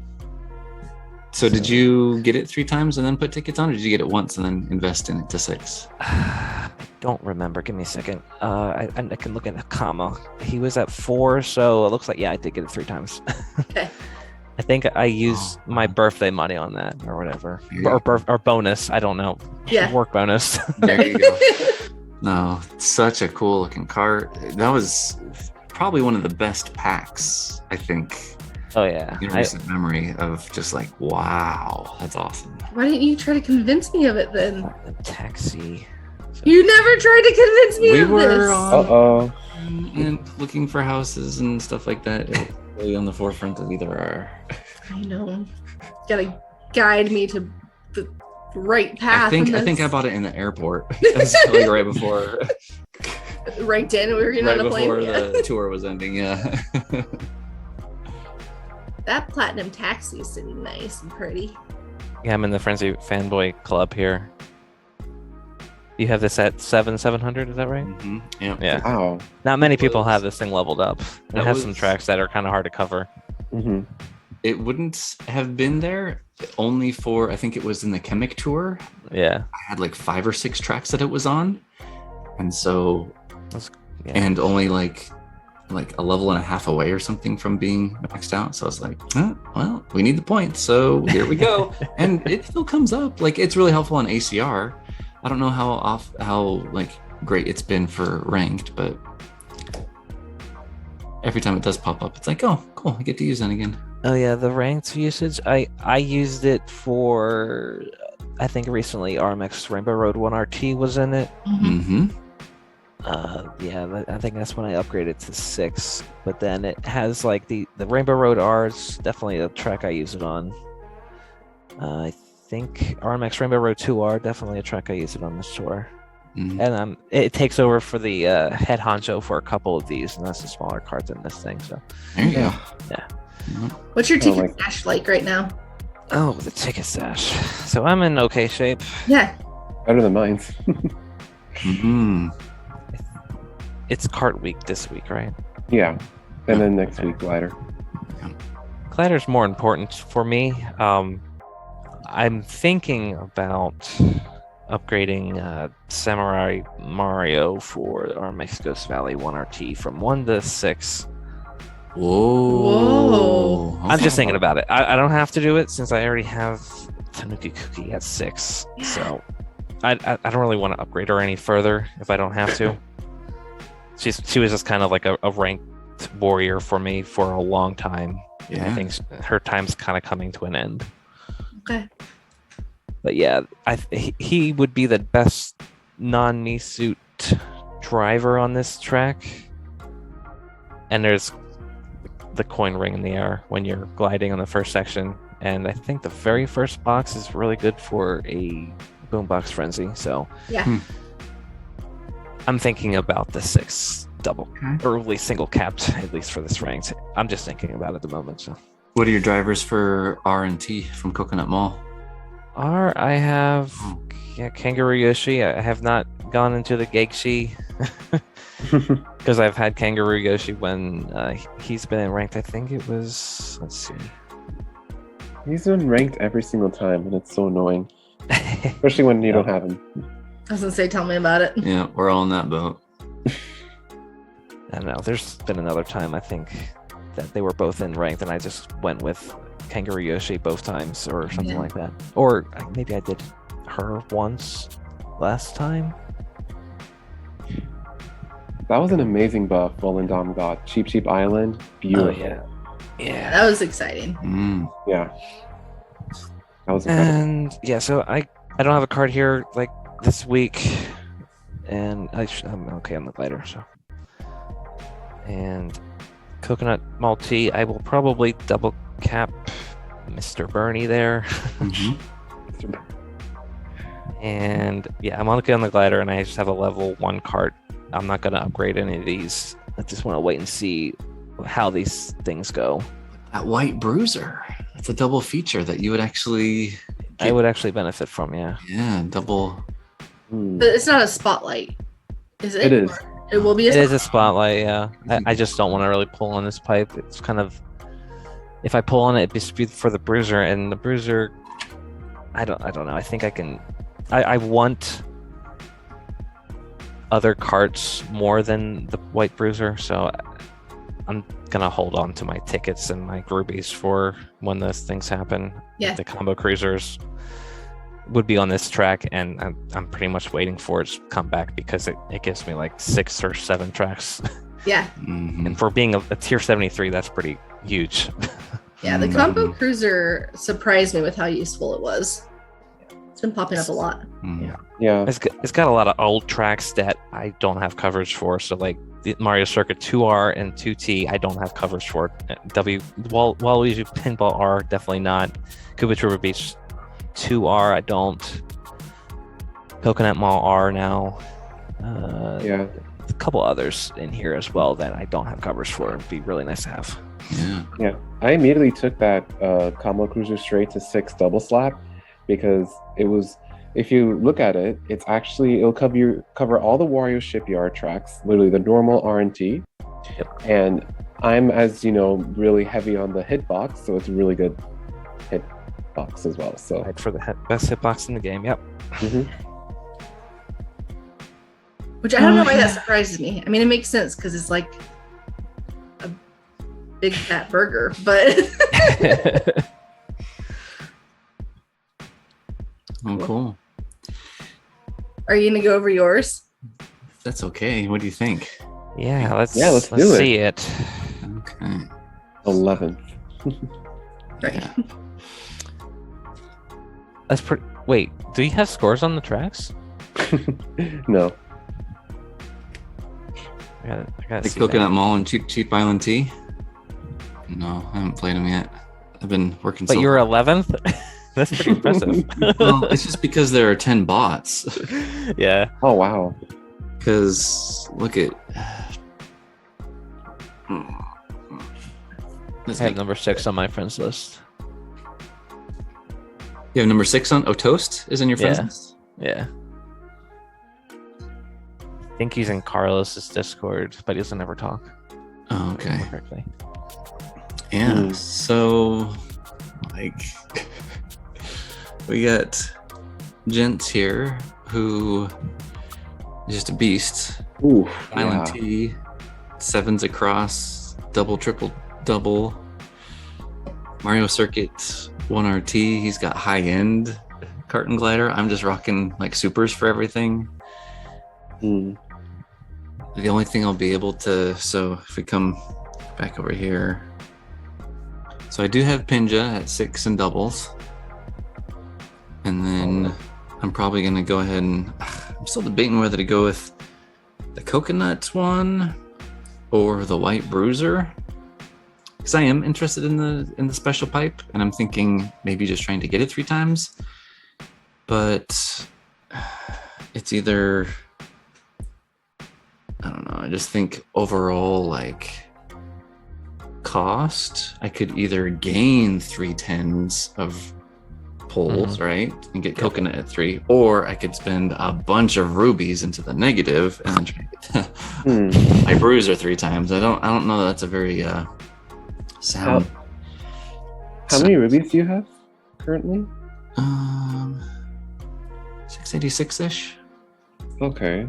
So did you get it 3 times and then put tickets on, or did you get it once and then invest in it to 6? I don't remember. Give me a second. I can look at the comma. He was at 4, so it looks like, I did get it 3 times. Okay. I think I used my birthday money on that or whatever. Or bonus. I don't know. Yeah. Work bonus. There you go. No, such a cool looking cart. That was probably one of the best packs, I think. Oh, yeah. In recent memory of just like, wow, that's awesome. Why didn't you try to convince me of it then? Taxi. You never tried to convince me of We were this. on and looking for houses and stuff like that. It was really on the forefront of either our. I know. Gotta guide me to the right path. I think I bought it in the airport. That's like right before. Right, Dan, we were getting Right on a plane. before the tour was ending. Yeah. That platinum taxi is sitting nice and pretty. Yeah, I'm in the Frenzy Fanboy Club here. You have this at 700, is that right? Mm-hmm. Yeah. Yeah. Wow. Not many people have this thing leveled up. It has some was- tracks that are kind of hard to cover. Mm-hmm. It wouldn't have been there only for, I think it was in the Chemic Tour. Yeah. I had like 5 or 6 tracks that it was on. And so, Yeah. and only like a level and a half away or something from being maxed out. So I was like, well, we need the points. So here we go. And it still comes up. Like, it's really helpful on ACR. I don't know how like great it's been for ranked, but every time it does pop up, it's like, oh, cool. I get to use that again. Oh yeah, the ranked usage. I used it for, I think recently RMX Rainbow Road 1 RT was in it. Mm-hmm. I think that's when I upgraded to 6. But then it has like the Rainbow Road R is definitely a track I use it on. I think RMX Rainbow Road 2R definitely a track I use it on this tour. Mm-hmm. And it takes over for the head honcho for a couple of these, and that's a smaller card than this thing. So There you go. Yeah. Mhm. What's your ticket like- stash like right now? Oh, the ticket stash. So I'm in okay shape. Yeah. Better than mine. Mm-hmm. It's kart week this week, right? Yeah. And then next week, glider. Glider's more important for me. I'm thinking about upgrading Samurai Mario for our Mexico's Valley 1RT from 1 to 6. Whoa. I'm just thinking about it. I don't have to do it since I already have Tanuki Cookie at 6. So I don't really want to upgrade her any further if I don't have to. She was just kind of like a ranked warrior for me for a long time. Yeah. I think her time's kind of coming to an end. Okay. But yeah, he would be the best non-knee suit driver on this track. And there's the coin ring in the air when you're gliding on the first section. And I think the very first box is really good for a boombox frenzy. So Yeah. I'm thinking about the 6 double or at least single capped, at least for this ranked. I'm just thinking about it at the moment. So What are your drivers for R and T from Coconut Mall? I have Kangaroo Yoshi. I have not gone into the Gegshi because I've had Kangaroo Yoshi when he's been ranked. I think it was, let's see. He's been ranked every single time, and it's so annoying. Especially when you don't have him. I was gonna say, tell me about it. Yeah, we're all in that boat. I don't know. There's been another time I think that they were both in ranked, and I just went with Kangaroo Yoshi both times, or something like that. Or maybe I did her once last time. That was an amazing buff Roland Dom got. Cheap Island. Beautiful. Oh, yeah. That was exciting. Mm. Yeah. That was incredible. And yeah, so I don't have a card here like this week, and I'm okay on the glider. So, and Coconut Maltese, I will probably double cap Mr. Bernie there. Mm-hmm. And yeah, I'm okay on the glider, and I just have a level 1 card. I'm not gonna upgrade any of these. I just want to wait and see how these things go. That white bruiser. That's a double feature that you would actually I would actually benefit from, yeah. Yeah, double. But it's not a spotlight, is it? It is. It will be. It is a spotlight, yeah. I just don't want to really pull on this pipe. It's kind of, if I pull on it, it'd be for the bruiser, and the bruiser, I don't know. I think I can. I want other carts more than the white bruiser, so I'm gonna hold on to my tickets and my groupies for when those things happen. Yeah. The combo cruisers would be on this track, and I'm pretty much waiting for it to come back because it gives me like 6 or 7 tracks. Yeah. Mm-hmm. And for being a tier 73, that's pretty huge. Yeah, the combo cruiser surprised me with how useful it was. It's been popping up a lot. Mm-hmm. Yeah. It's got a lot of old tracks that I don't have coverage for. So like the Mario Circuit 2R and 2T, I don't have coverage for. Waluigi Pinball R, definitely not. Koopa Trooper Beach 2R, I don't. Coconut Mall R now. Yeah. A couple others in here as well that I don't have coverage for. It'd be really nice to have. Yeah. Yeah. I immediately took that combo cruiser straight to 6 double slap because it was, if you look at it, it's actually, it'll cover all the Wario Shipyard tracks, literally the normal R&T. Yep. And I'm, as you know, really heavy on the hitbox, so it's a really good hitbox as well. So Right for the best hitbox in the game. Yep. Which I don't know why that surprises me. I mean, it makes sense because it's like a big fat burger, but Oh, cool. are you gonna go over yours? That's okay. What do you think? Yeah, let's do it. see it. Okay. 11th. Right. Yeah. That's pretty. Wait, do you have scores on the tracks? No. I gotta Like see Coconut that. Mall and Cheap Island Tea? No, I haven't played them yet. I've been working But so you're hard. 11th. That's pretty impressive. Well, it's just because there are 10 bots. Yeah. Oh, wow. Because look at. Let's I have make- number 6 on my friends list. You have number 6 on. Oh, Toast is in your friends Yeah. list? Yeah. think he's in Carlos's Discord, but he doesn't ever talk. Oh, okay. Correctly. Yeah. So, like, we got gents here who just a beast. Ooh, Island T, 7s across, double, triple, double. Mario Circuit 1RT. He's got high end kart and glider. I'm just rocking like supers for everything. Mm. The only thing I'll be able to, so if we come back over here, so I do have Pinja at 6 and doubles, and then I'm probably gonna go ahead and I'm still debating whether to go with the coconut one or the white bruiser, because I am interested in the special pipe, and I'm thinking maybe just trying to get it 3 times, but it's either, I don't know, I just think overall, like, cost, I could either gain 3 10s of pulls, right, and get coconut at 3, or I could spend a bunch of rubies into the negative and then try to get my bruiser 3 times. I don't know that that's a very sound. How many rubies do you have currently? 686-ish. Okay.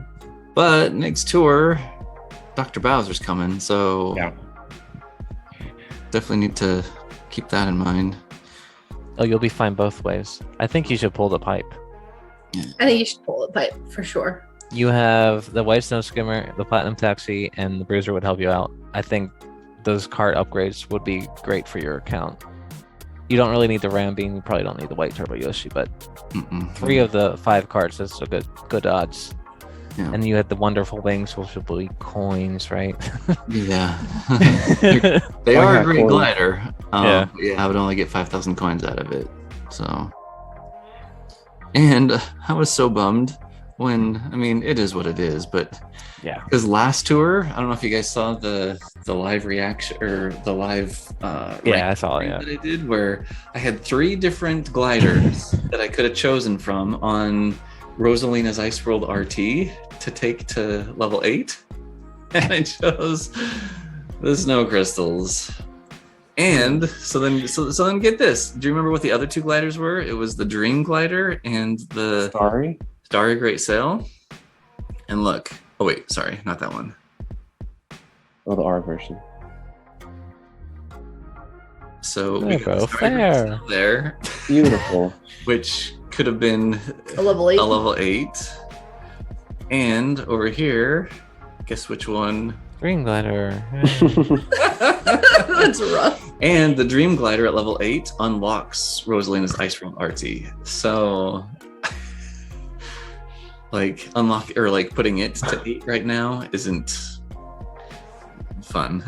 But next tour, Dr. Bowser's coming, so Yeah. definitely need to keep that in mind. Oh, you'll be fine both ways. I think you should pull the pipe. I think you should pull the pipe for sure. You have the white snow skimmer, the platinum taxi, and the bruiser would help you out. I think those cart upgrades would be great for your account. You don't really need the ram beam. You probably don't need the white turbo Yoshi, but 3 of the 5 carts is a good odds. Yeah. And you had the wonderful wings, which will be coins, right? Yeah. They are a great coins. glider. Yeah. I would only get 5,000 coins out of it. So, and I was so bummed when, I mean, it is what it is, but Yeah. because last tour, I don't know if you guys saw the live reaction or the live Yeah, I saw it. rank Yeah. that I did, where I had 3 different gliders that I could have chosen from on Rosalina's Ice World RT to take to level 8, and I chose the snow crystals. And so then get this. Do you remember what the other 2 gliders were? It was the Dream Glider and the Sorry. Starry Great Sail. And look, oh wait, sorry, not that one. Oh, the R version. So There we you got go, the Starry Great fair. Sail there, Beautiful. which could have been A level 8. a level 8. And over here, guess which one? Green glider. That's rough. And the Dream Glider at level 8 unlocks Rosalina's Ice World RT. So, like, putting it to 8 right now isn't fun.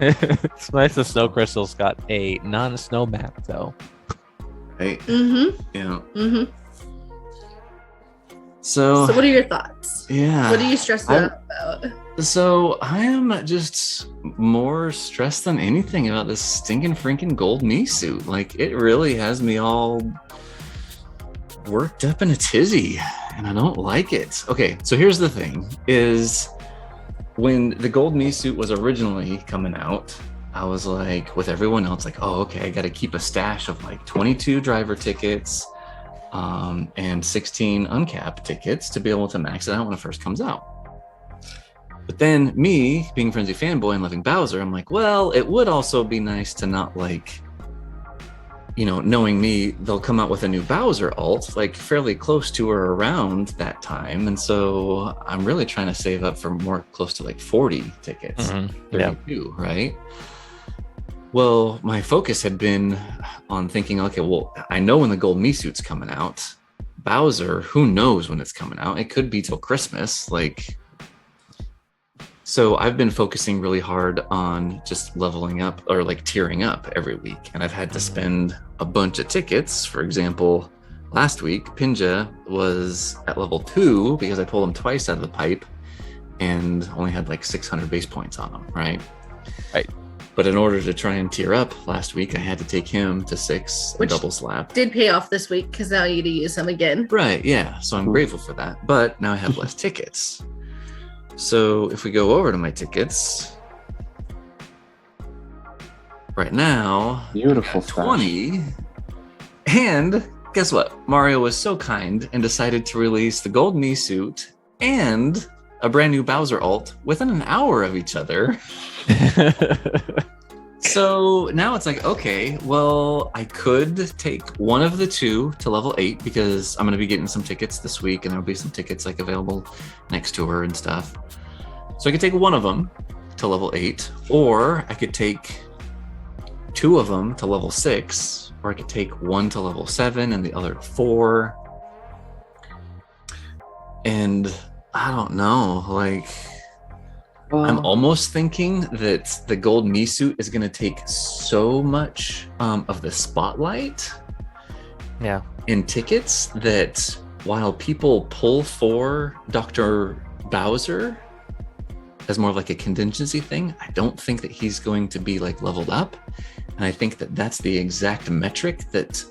It's nice the snow crystals got a non-snow map, though. Right? Mm-hmm. Yeah. Mm-hmm. So So what are your thoughts? yeah. What are you stressed out about? So I am just more stressed than anything about this stinking freaking gold me suit. Like, it really has me all worked up in a tizzy, and I don't like it. Okay, so here's the thing: is when the gold me suit was originally coming out, I was like, with everyone else, like, oh, okay, I got to keep a stash of like 22 driver tickets, and 16 uncapped tickets to be able to max it out when it first comes out. But then me, being Frenzy fanboy and loving Bowser, I'm like, well, it would also be nice to not, like, you know, knowing me, they'll come out with a new Bowser alt, like, fairly close to or around that time. And so I'm really trying to save up for more close to like 40 tickets, 32, right? Well, my focus had been on thinking, okay, well, I know when the gold me suit's coming out. Bowser, who knows when it's coming out? It could be till Christmas, like. So I've been focusing really hard on just leveling up or like tiering up every week. And I've had to spend a bunch of tickets. For example, last week, Pinja was at level 2 because I pulled him twice out of the pipe and only had like 600 base points on him, right? Right. But in order to try and tier up last week, I had to take him to 6 and Which double slap. Did pay off this week because now you get to use them again. Right, yeah. So I'm grateful for that. But now I have less tickets. So if we go over to my tickets, right now, Beautiful I got 20. And guess what? Mario was so kind and decided to release the gold me suit and a brand new Bowser alt within an hour of each other. So now it's like, okay, well, I could take one of the two to level 8 because I'm going to be getting some tickets this week and there'll be some tickets like available next tour and stuff. So I could take one of them to level 8, or I could take two of them to level 6, or I could take one to level 7 and the other to 4. And I don't know, like... I'm almost thinking that the gold me suit is going to take so much of the spotlight in tickets that while people pull for Dr. Bowser as more of like a contingency thing, I don't think that he's going to be like leveled up. And I think that that's the exact metric that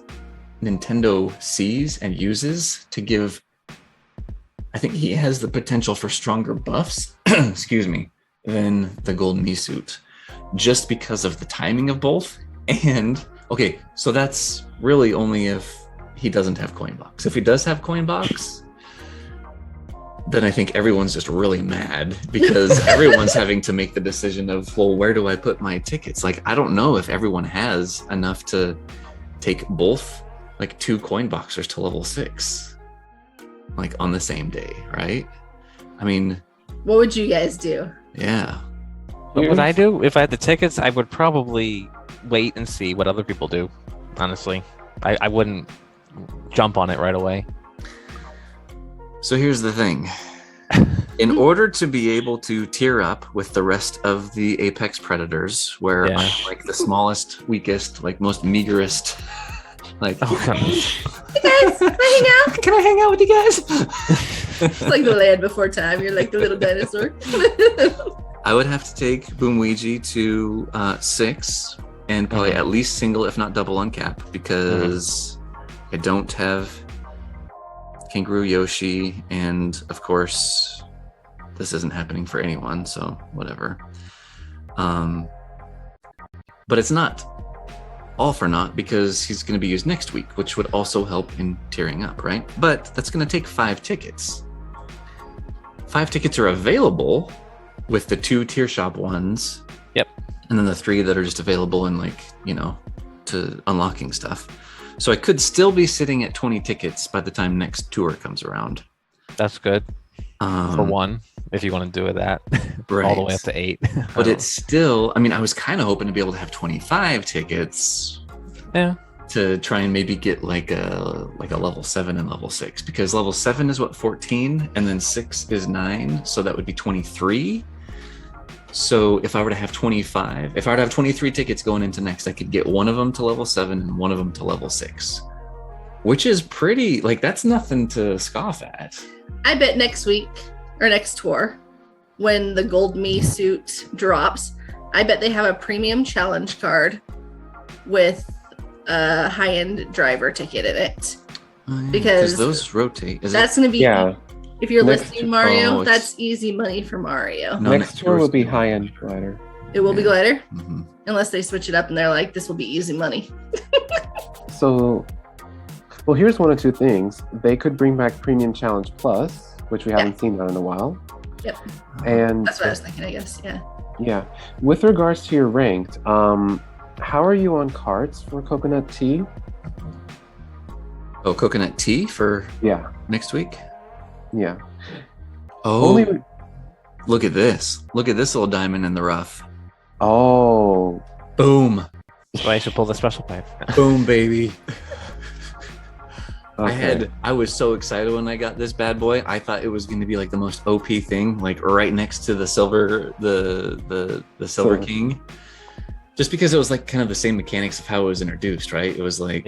Nintendo sees and uses to give. I think he has the potential for stronger buffs, excuse me, than the gold me suit, just because of the timing of both. And okay, so that's really only if he doesn't have coin box. If he does have coin box, then I think everyone's just really mad because everyone's having to make the decision of, well, where do I put my tickets? Like, I don't know if everyone has enough to take both like 2 coin boxers to level 6. Like on the same day, right? I mean, what would you guys do? Yeah. What would I do? If I had the tickets, I would probably wait and see what other people do. Honestly, I wouldn't jump on it right away. So here's the thing. In order to be able to tier up with the rest of the Apex Predators, where I'm like the smallest, weakest, like most meagerest, like... Oh, goodness. Hey guys, can I hang out? Can I hang out with you guys? It's like the Land Before Time. You're like the little dinosaur. I would have to take Luigi to 6 and probably at least single, if not double uncap, because I don't have Kangaroo Yoshi, and of course, this isn't happening for anyone, so whatever. But it's not all for naught because he's going to be used next week, which would also help in tiering up, right? But that's going to take 5 tickets. 5 tickets are available with the 2 tier shop ones. Yep. And then the 3 that are just available in like, to unlocking stuff. So I could still be sitting at 20 tickets by the time next tour comes around. That's good. For one, if you want to do it that. Right. All the way up to 8. But it's still, I mean, I was kind of hoping to be able to have 25 tickets. Yeah. To try and maybe get like a level 7 and level 6, because level 7 is what, 14, and then 6 is 9, so that would be 23. So if I were to have 25, if I were to have 23 tickets going into next, I could get one of them to level 7 and one of them to level 6, which is pretty, like, that's nothing to scoff at. I bet next week or next tour, when the gold me suit drops, I bet they have a premium challenge card with a high-end driver ticket in it. Oh, yeah, because those rotate. That's going to be, if you're listening, Mario, that's easy money for Mario. No, next tour will be high-end glider. It will be glider? Mm-hmm. Unless they switch it up and they're like, this will be easy money. So, well, here's one of 2 things. They could bring back Premium Challenge Plus, which we haven't seen that in a while. Yep. And that's what I was thinking, I guess. Yeah. Yeah. With regards to your ranked, how are you on cards for coconut tea? Oh, coconut tea for next week? Yeah. Oh, look at this. Look at this little diamond in the rough. Oh. Boom. So I should pull the special pipe. Boom, baby. Okay. I was so excited when I got this bad boy. I thought it was going to be like the most OP thing, like right next to the silver, the Silver King. Just because it was like kind of the same mechanics of how it was introduced, right? It was like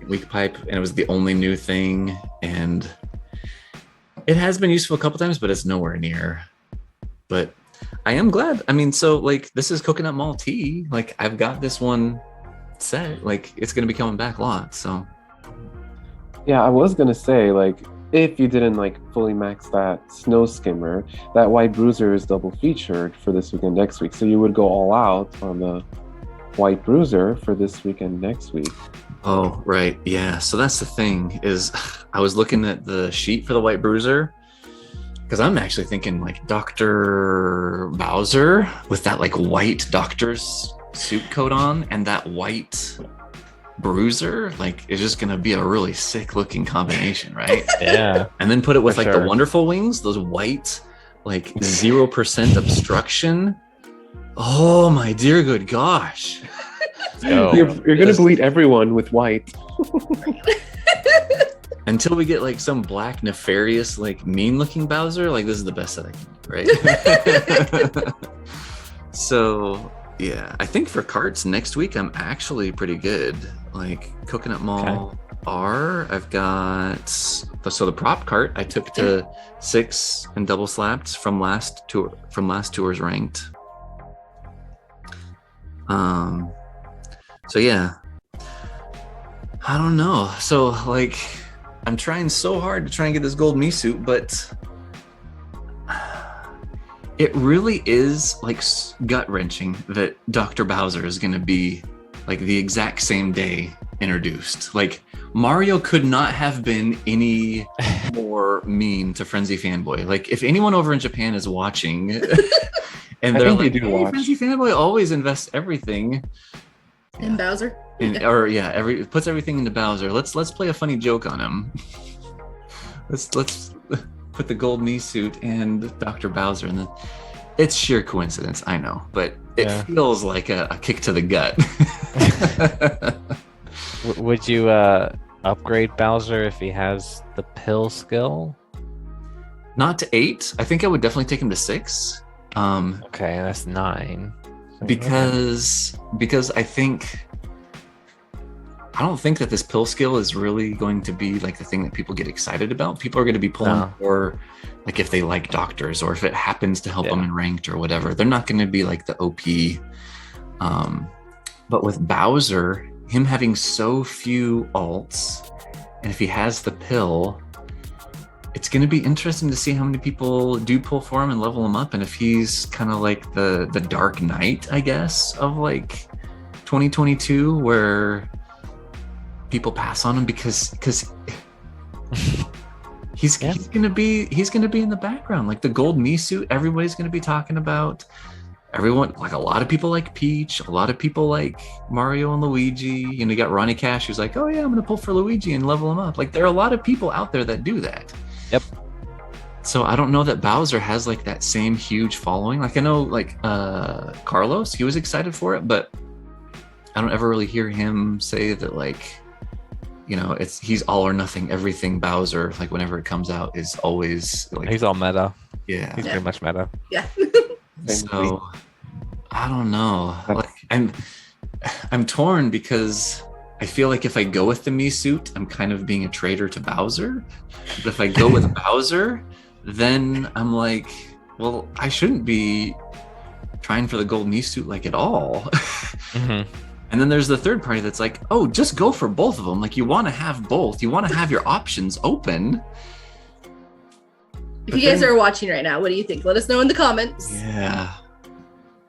weak pipe, and it was the only new thing, and it has been useful a couple times, but it's nowhere near. But I am glad. I mean, so like this is coconut malt tea. Like I've got this one set. Like it's gonna be coming back a lot. So yeah, I was gonna say, like, if you didn't like fully max that Snow Skimmer, that White Bruiser is double featured for this weekend next week. So you would go all out on the White Bruiser for this weekend next week. Oh, right. Yeah. So that's the thing is I was looking at the sheet for the White Bruiser because I'm actually thinking like Dr. Bowser with that like white doctor's suit coat on and that white Bruiser, like it's just gonna be a really sick looking combination, right? Yeah. And then put it with For like sure. the wonderful wings, those white, like 0% obstruction. Oh my dear good gosh. Yo. You're gonna bleed everyone with white. Until we get like some black nefarious like mean looking Bowser, like this is the best that I can do, right? So yeah, I think for carts next week I'm actually pretty good. Like Coconut Mall I've got the prop cart I took to 6 and double slapped from last tour's ranked. So yeah, I don't know. So like I'm trying so hard to try and get this gold me suit, but it really is like gut wrenching that Dr. Bowser is going to be like the exact same day introduced. Like Mario could not have been any more mean to Frenzy Fanboy. Like if anyone over in Japan is watching and they're like, hey, Frenzy Fanboy always invests everything in Bowser. Puts everything into Bowser. Let's play a funny joke on him. let's put the gold me suit and Dr. Bowser in the. It's sheer coincidence, I know, but it feels like a kick to the gut. Would you upgrade Bowser if he has the pill skill? Not to 8. I think I would definitely take him to 6. Okay, that's 9. Because I don't think that this pill skill is really going to be like the thing that people get excited about. People are going to be pulling for like if they like doctors or if it happens to help them in ranked or whatever. They're not going to be like the OP. But with Bowser, him having so few alts, and if he has the pill, it's going to be interesting to see how many people do pull for him and level him up. And if he's kind of like the Dark Knight, I guess, of like 2022, where people pass on him because he's gonna be in the background. Like the gold me suit, everybody's gonna be talking about. Everyone, like a lot of people like Peach, a lot of people like Mario and Luigi. You know, you got Ronnie Cash who's like, oh yeah, I'm gonna pull for Luigi and level him up. Like there are a lot of people out there that do that. Yep. So I don't know that Bowser has like that same huge following. Like I know like Carlos, he was excited for it, but I don't ever really hear him say that like, you know, he's all or nothing everything Bowser. Like whenever it comes out is always like he's all meta. Yeah. He's pretty much meta. Yeah. So I don't know. Like I'm torn because I feel like if I go with the me suit, I'm kind of being a traitor to Bowser. But if I go with Bowser, then I'm like, well, I shouldn't be trying for the gold me suit like at all. Mm-hmm. And then there's the third party that's like, oh, just go for both of them. Like you want to have both. You want to have your options open. If you guys are watching right now, what do you think? Let us know in the comments. Yeah.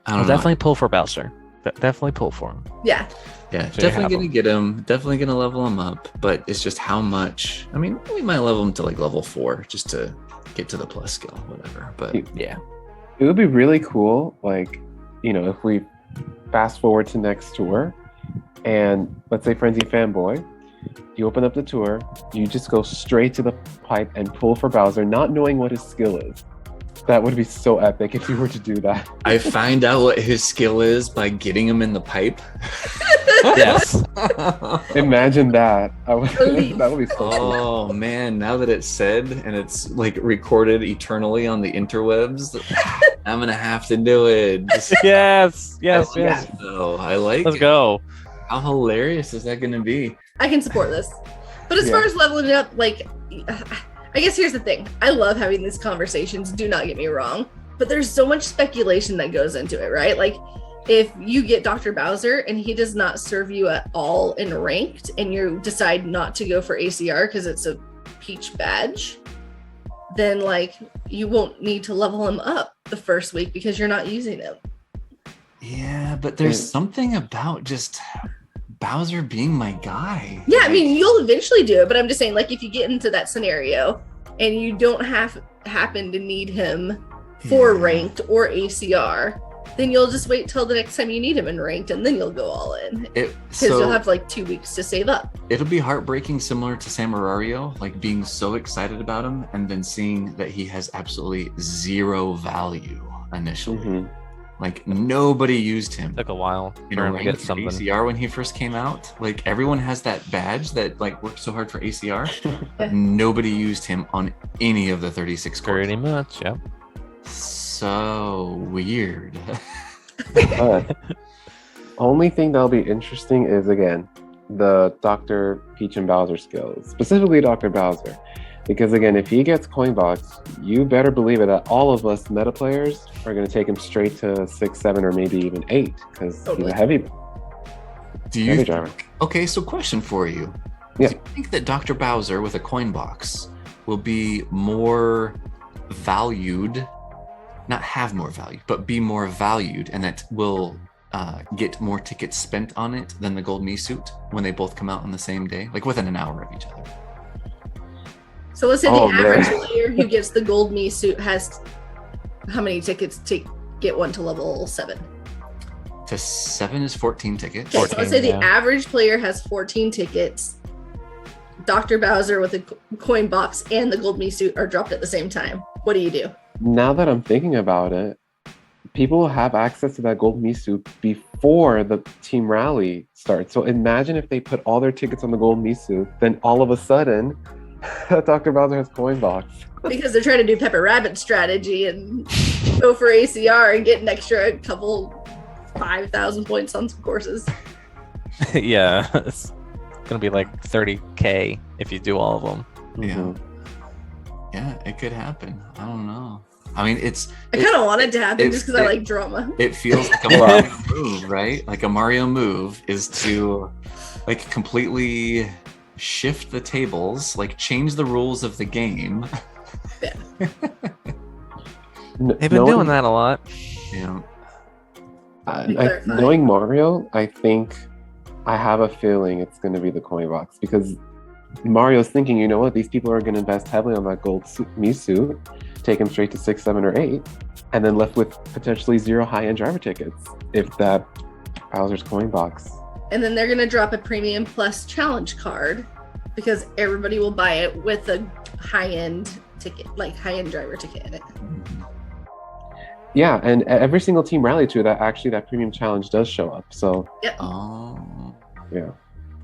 I'll definitely pull for Bowser. Definitely pull for him. Yeah. Yeah, definitely going to get him. Definitely going to level him up. But it's just how much. I mean, we might level him to like level 4 just to get to the plus skill, whatever. But yeah. It would be really cool, like, you know, if we fast forward to next tour and let's say Frenzy Fanboy, you open up the tour, you just go straight to the pipe and pull for Bowser, not knowing what his skill is. That would be so epic if you were to do that. I find out what his skill is by getting him in the pipe. Yes. Imagine that. That would be so cool. Oh man, now that it's said and it's like recorded eternally on the interwebs, I'm gonna have to do it. Yes. So I like Let's it. go. How hilarious is that gonna be? I can support this. But as far as leveling it up, like, I guess here's the thing. I love having these conversations, do not get me wrong. But there's so much speculation that goes into it, right? Like, if you get Dr. Bowser and he does not serve you at all in ranked and you decide not to go for ACR because it's a Peach badge, then like you won't need to level him up the first week because you're not using him. Yeah, but there's something about just Bowser being my guy. Yeah, I mean, you'll eventually do it, but I'm just saying, like, if you get into that scenario and you don't happen to need him for ranked or ACR, then you'll just wait till the next time you need him in ranked, and then you'll go all in. Because you'll have like 2 weeks to save up. It'll be heartbreaking, similar to Samurario, like being so excited about him and then seeing that he has absolutely zero value initially. Mm-hmm. Like nobody used him. Took a while for him to get something. ACR when he first came out, like everyone has that badge that like worked so hard for ACR. Nobody used him on any of the 36 courses. Pretty much, yeah. So weird. Only thing that'll be interesting is again the Dr. Peach and Bowser skills, specifically Dr. Bowser. Because again, if he gets Coinbox, you better believe it that all of us meta players are going to take him straight to 6, 7, or maybe even 8 because he's a heavy. Driver. Okay, so question for you. Yeah. Do you think that Dr. Bowser with a Coinbox will be more valued, not have more value, but be more valued, and that will get more tickets spent on it than the Gold Me suit when they both come out on the same day, like within an hour of each other? So let's say the average player who gets the Gold Me suit has how many tickets to get one to level 7? To 7 is 14 tickets. Okay, 14, so let's say the average player has 14 tickets. Dr. Bowser with a coin box and the Gold Me suit are dropped at the same time. What do you do? Now that I'm thinking about it, people will have access to that Gold Me suit before the team rally starts. So imagine if they put all their tickets on the Gold Me suit, then all of a sudden, Dr. Bowser has Coinbox. Because they're trying to do PepperRabbit strategy and go for ACR and get an extra couple 5,000 points on some courses. Yeah, it's gonna be like 30K if you do all of them. Yeah, yeah, it could happen. I don't know. I mean, I kind of want it to happen just because I like drama. It feels like a Mario move, right? Like a Mario move is to like completely shift the tables, like change the rules of the game. Yeah. They've been doing that a lot. Yeah. Knowing Mario, I think I have a feeling it's going to be the Coinbox because Mario's thinking, you know what, these people are going to invest heavily on that Gold Me suit, take him straight to 6, 7, or 8, and then left with potentially 0 high-end driver tickets if that Bowser's Coinbox. And then they're going to drop a Premium Plus challenge card because everybody will buy it with a high-end ticket, like high-end driver ticket in it. Yeah, and every single team rally tour that premium challenge does show up. So yep. Oh. Yeah.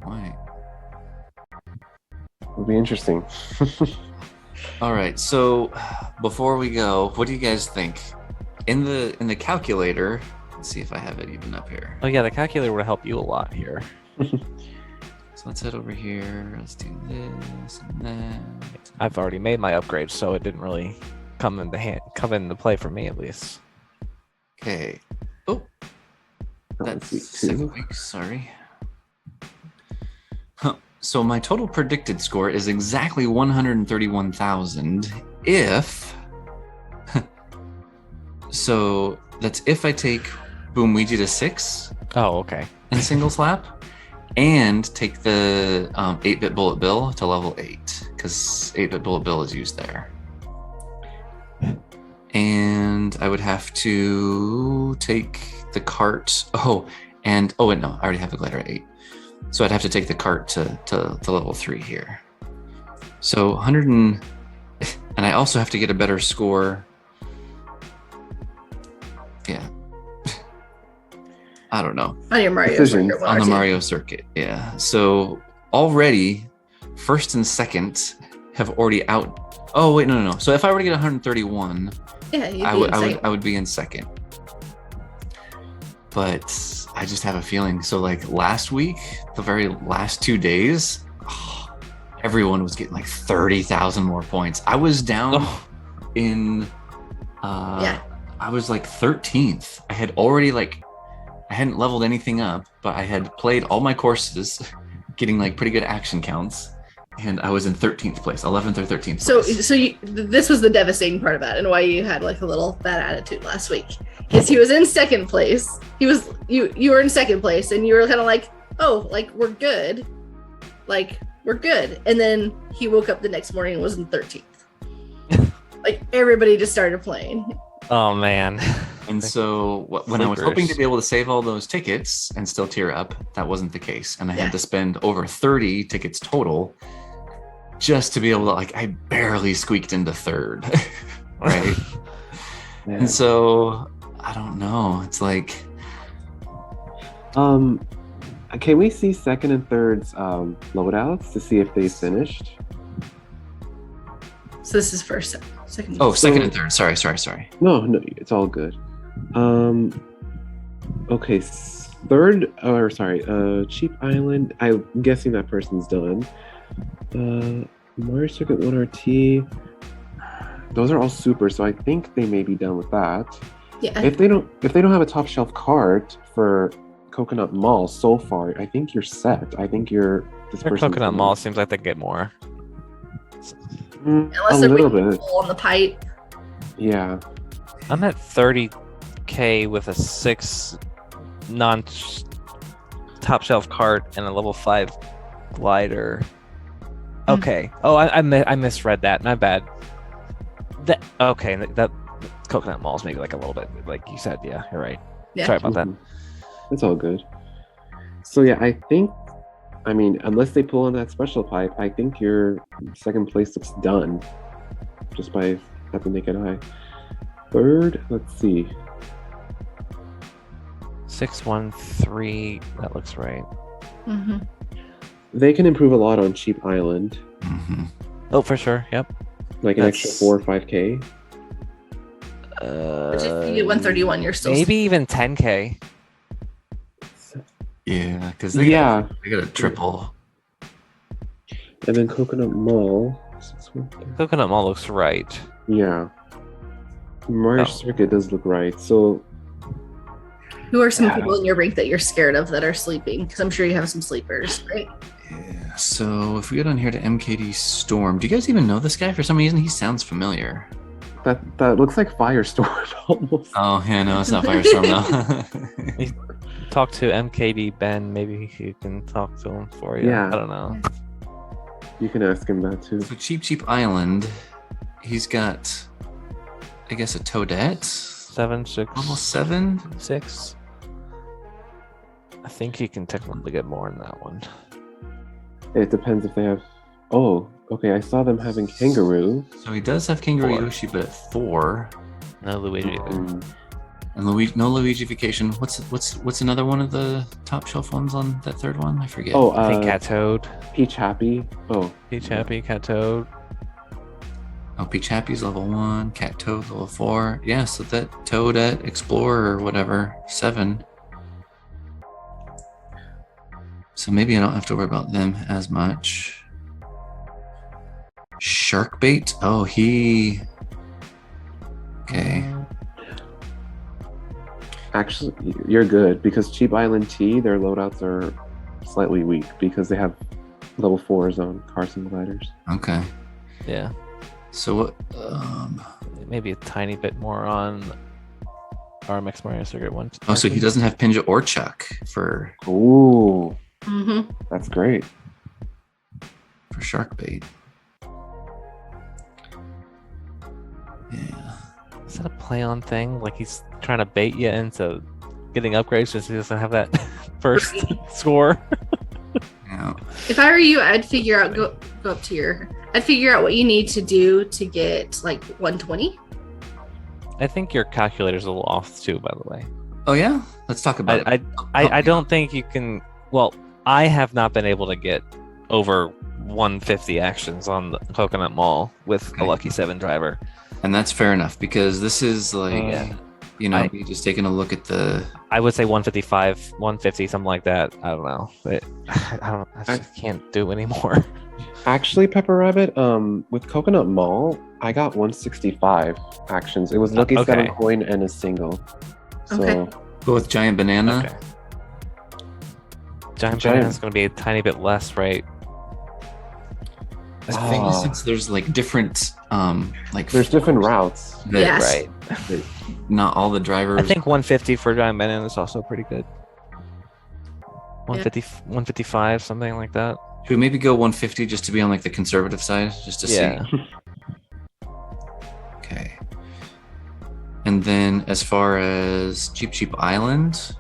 Right. It'll be interesting. All right. So before we go, what do you guys think? In the calculator, let's see if I have it even up here. Oh yeah, the calculator would help you a lot here. So let's head over here. Let's do this and that. I've already made my upgrade, so it didn't really come into play for me at least. Okay. Oh, that's 6 weeks. Sorry. Huh. So my total predicted score is exactly 131,000. If so, that's if I take Boom Ouija to 6. Oh, okay. In single slap, and take the 8-bit Bullet Bill to level 8 because 8-bit Bullet Bill is used there. And I would have to take the cart. Oh, wait, no, I already have the glider at 8. So I'd have to take the cart to level 3 here. So 100 and I also have to get a better score. Yeah. I don't know. On your Mario circuit. On the Mario circuit, yeah. So already, first and second have already out. Oh wait, no. So if I were to get 131, I would be in second. But I just have a feeling. So like last week, the very last 2 days, everyone was getting like 30,000 more points. I was down in. I was like 13th. I had already I hadn't leveled anything up, but I had played all my courses, getting like pretty good action counts, and I was in 13th place, 11th or 13th So place. this was the devastating part about it, and why you had like a little bad attitude last week. Is he was in second place. You were in second place, and you were kind of like, oh, like we're good, and then he woke up the next morning and was in 13th. Like everybody just started playing. Oh man. And so when I was hoping to be able to save all those tickets and still tier up, that wasn't the case. And I had to spend over 30 tickets total just to be able to, like, I barely squeaked into third. Right? Man. And so I don't know. It's like, can we see second and third's loadouts to see if they finished? So this is first, second. oh, second and third. Sorry. No, it's all good. Okay, Cheap Island. I'm guessing that person's done. Mario Circuit 1 RT. Those are all super, so I think they may be done with that. Yeah. If they don't have a top shelf cart for Coconut Mall so far, I think you're set. I think For Coconut Mall, seems like they get more. Unless a they're little waiting bit. on the pipe. Yeah. I'm at 30K with a 6 non top shelf cart and a level 5 glider. Okay. Oh, I misread that. My bad. That Coconut Mall's maybe like a little bit like you said. Yeah, you're right. Yeah. Sorry about that. It's all good. So yeah, I mean, unless they pull on that special pipe, I think your second place looks done just by at the naked eye. Third, let's see. 613. That looks right. Mm-hmm. They can improve a lot on Cheap Island, mm-hmm. Oh, for sure. Yep. like an extra 4 or 5K. But if you get 131, you're still Maybe even 10K. Yeah, because they got a triple. And then Coconut Mall. Coconut Mall looks right. Yeah. Mario Oh. Circuit does look right. So Who are some people in your rank that you're scared of that are sleeping? Because I'm sure you have some sleepers, right? Yeah. So if we go down here to MKD Storm, do you guys even know this guy? For some reason, he sounds familiar. that looks like Firestorm almost. Oh yeah, no, it's not Firestorm though. Talk to MKD Ben. Maybe he can talk to him for you. Yeah. I don't know. You can ask him that too. So Cheap Island, he's got, I guess, a Toadette. 7, 6, Almost 7. 6. I think he can technically get more in that one. It depends if they have. Oh, okay. I saw them having Kangaroo. So he does have Kangaroo 4. Yoshi, but at 4. No Luigi. And no Luigification. What's another one of the top shelf ones on that third one? I forget. Oh, I think Cat Toad. Peach Happy. Oh, Peach Happy, Cat Toad. Oh, Peach Happy's level 1. Cat Toad level 4. Yeah, so that Toadette Explorer or whatever 7. So maybe I don't have to worry about them as much. Sharkbait. Oh, he. Okay. actually, you're good because Cheap Island T, their loadouts are slightly weak because they have level 4s on cars and gliders. Okay. Yeah. So what? Maybe a tiny bit more on RMX Mario Circuit 1. Oh, so he doesn't have Pinja or Chuck for Ooh, Mm-hmm. that's great. Sharkbait. Yeah. Is that a play on thing? Like he's trying to bait you into getting upgrades just so he doesn't have that first score? Yeah. If I were you, I'd figure out go up to your. I'd figure out what you need to do to get like 120. I think your calculator's a little off too, by the way. Oh yeah. Let's talk about it. I don't think you can. Well, I have not been able to get over 150 actions on the Coconut Mall with a Lucky 7 driver. And that's fair enough because this is like, you know, you just taking a look at the. I would say 155, 150, something like that. I don't know. But I just can't do anymore. Actually, PepperRabbit, with Coconut Mall, I got 165 actions. It was Lucky 7 coin and a single. So Okay. Go with Giant Banana. Okay. Giant Banana's going to be a tiny bit less, right? I think since there's like different like There's different routes. that- Yes. Right. that not all the drivers I think 150 for Giant Banana is also pretty good. 150, 155, something like that. should we maybe go 150 just to be on like the conservative side, just to Yeah. see. Okay. And then as far as Cheap Island,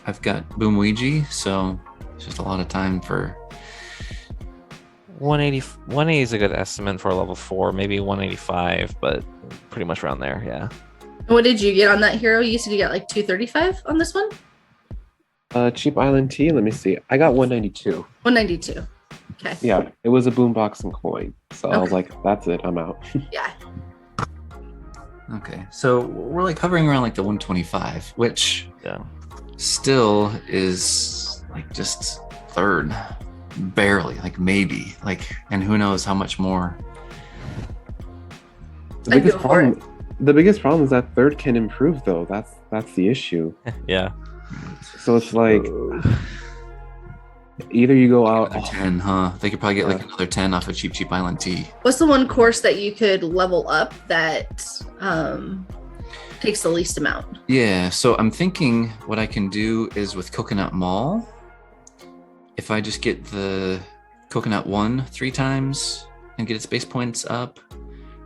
I've got Boom Luigi, so it's just a lot of time for 180 is a good estimate for a level 4, maybe 185, but pretty much around there, yeah. What did you get on that hero? You said you got like 235 on this one? Cheap Island Tea. Let me see. I got 192. 192. Okay. Yeah, it was a boombox and coin. So I was Okay. like, that's it. I'm out. Yeah. Okay, so we're like hovering around like the 125, which Yeah. still is like just third, barely, like maybe, like, and who knows how much more. The I'd biggest go for problem. The biggest problem is that third can improve though. That's the issue. Yeah. So it's like either you go out. Another 10, huh? They could probably get like another 10 off of Cheap Island Tea. What's the one course that you could level up that takes the least amount? Yeah, so I'm thinking what I can do is with Coconut Mall, if I just get the Coconut 1 3 times and get its base points up,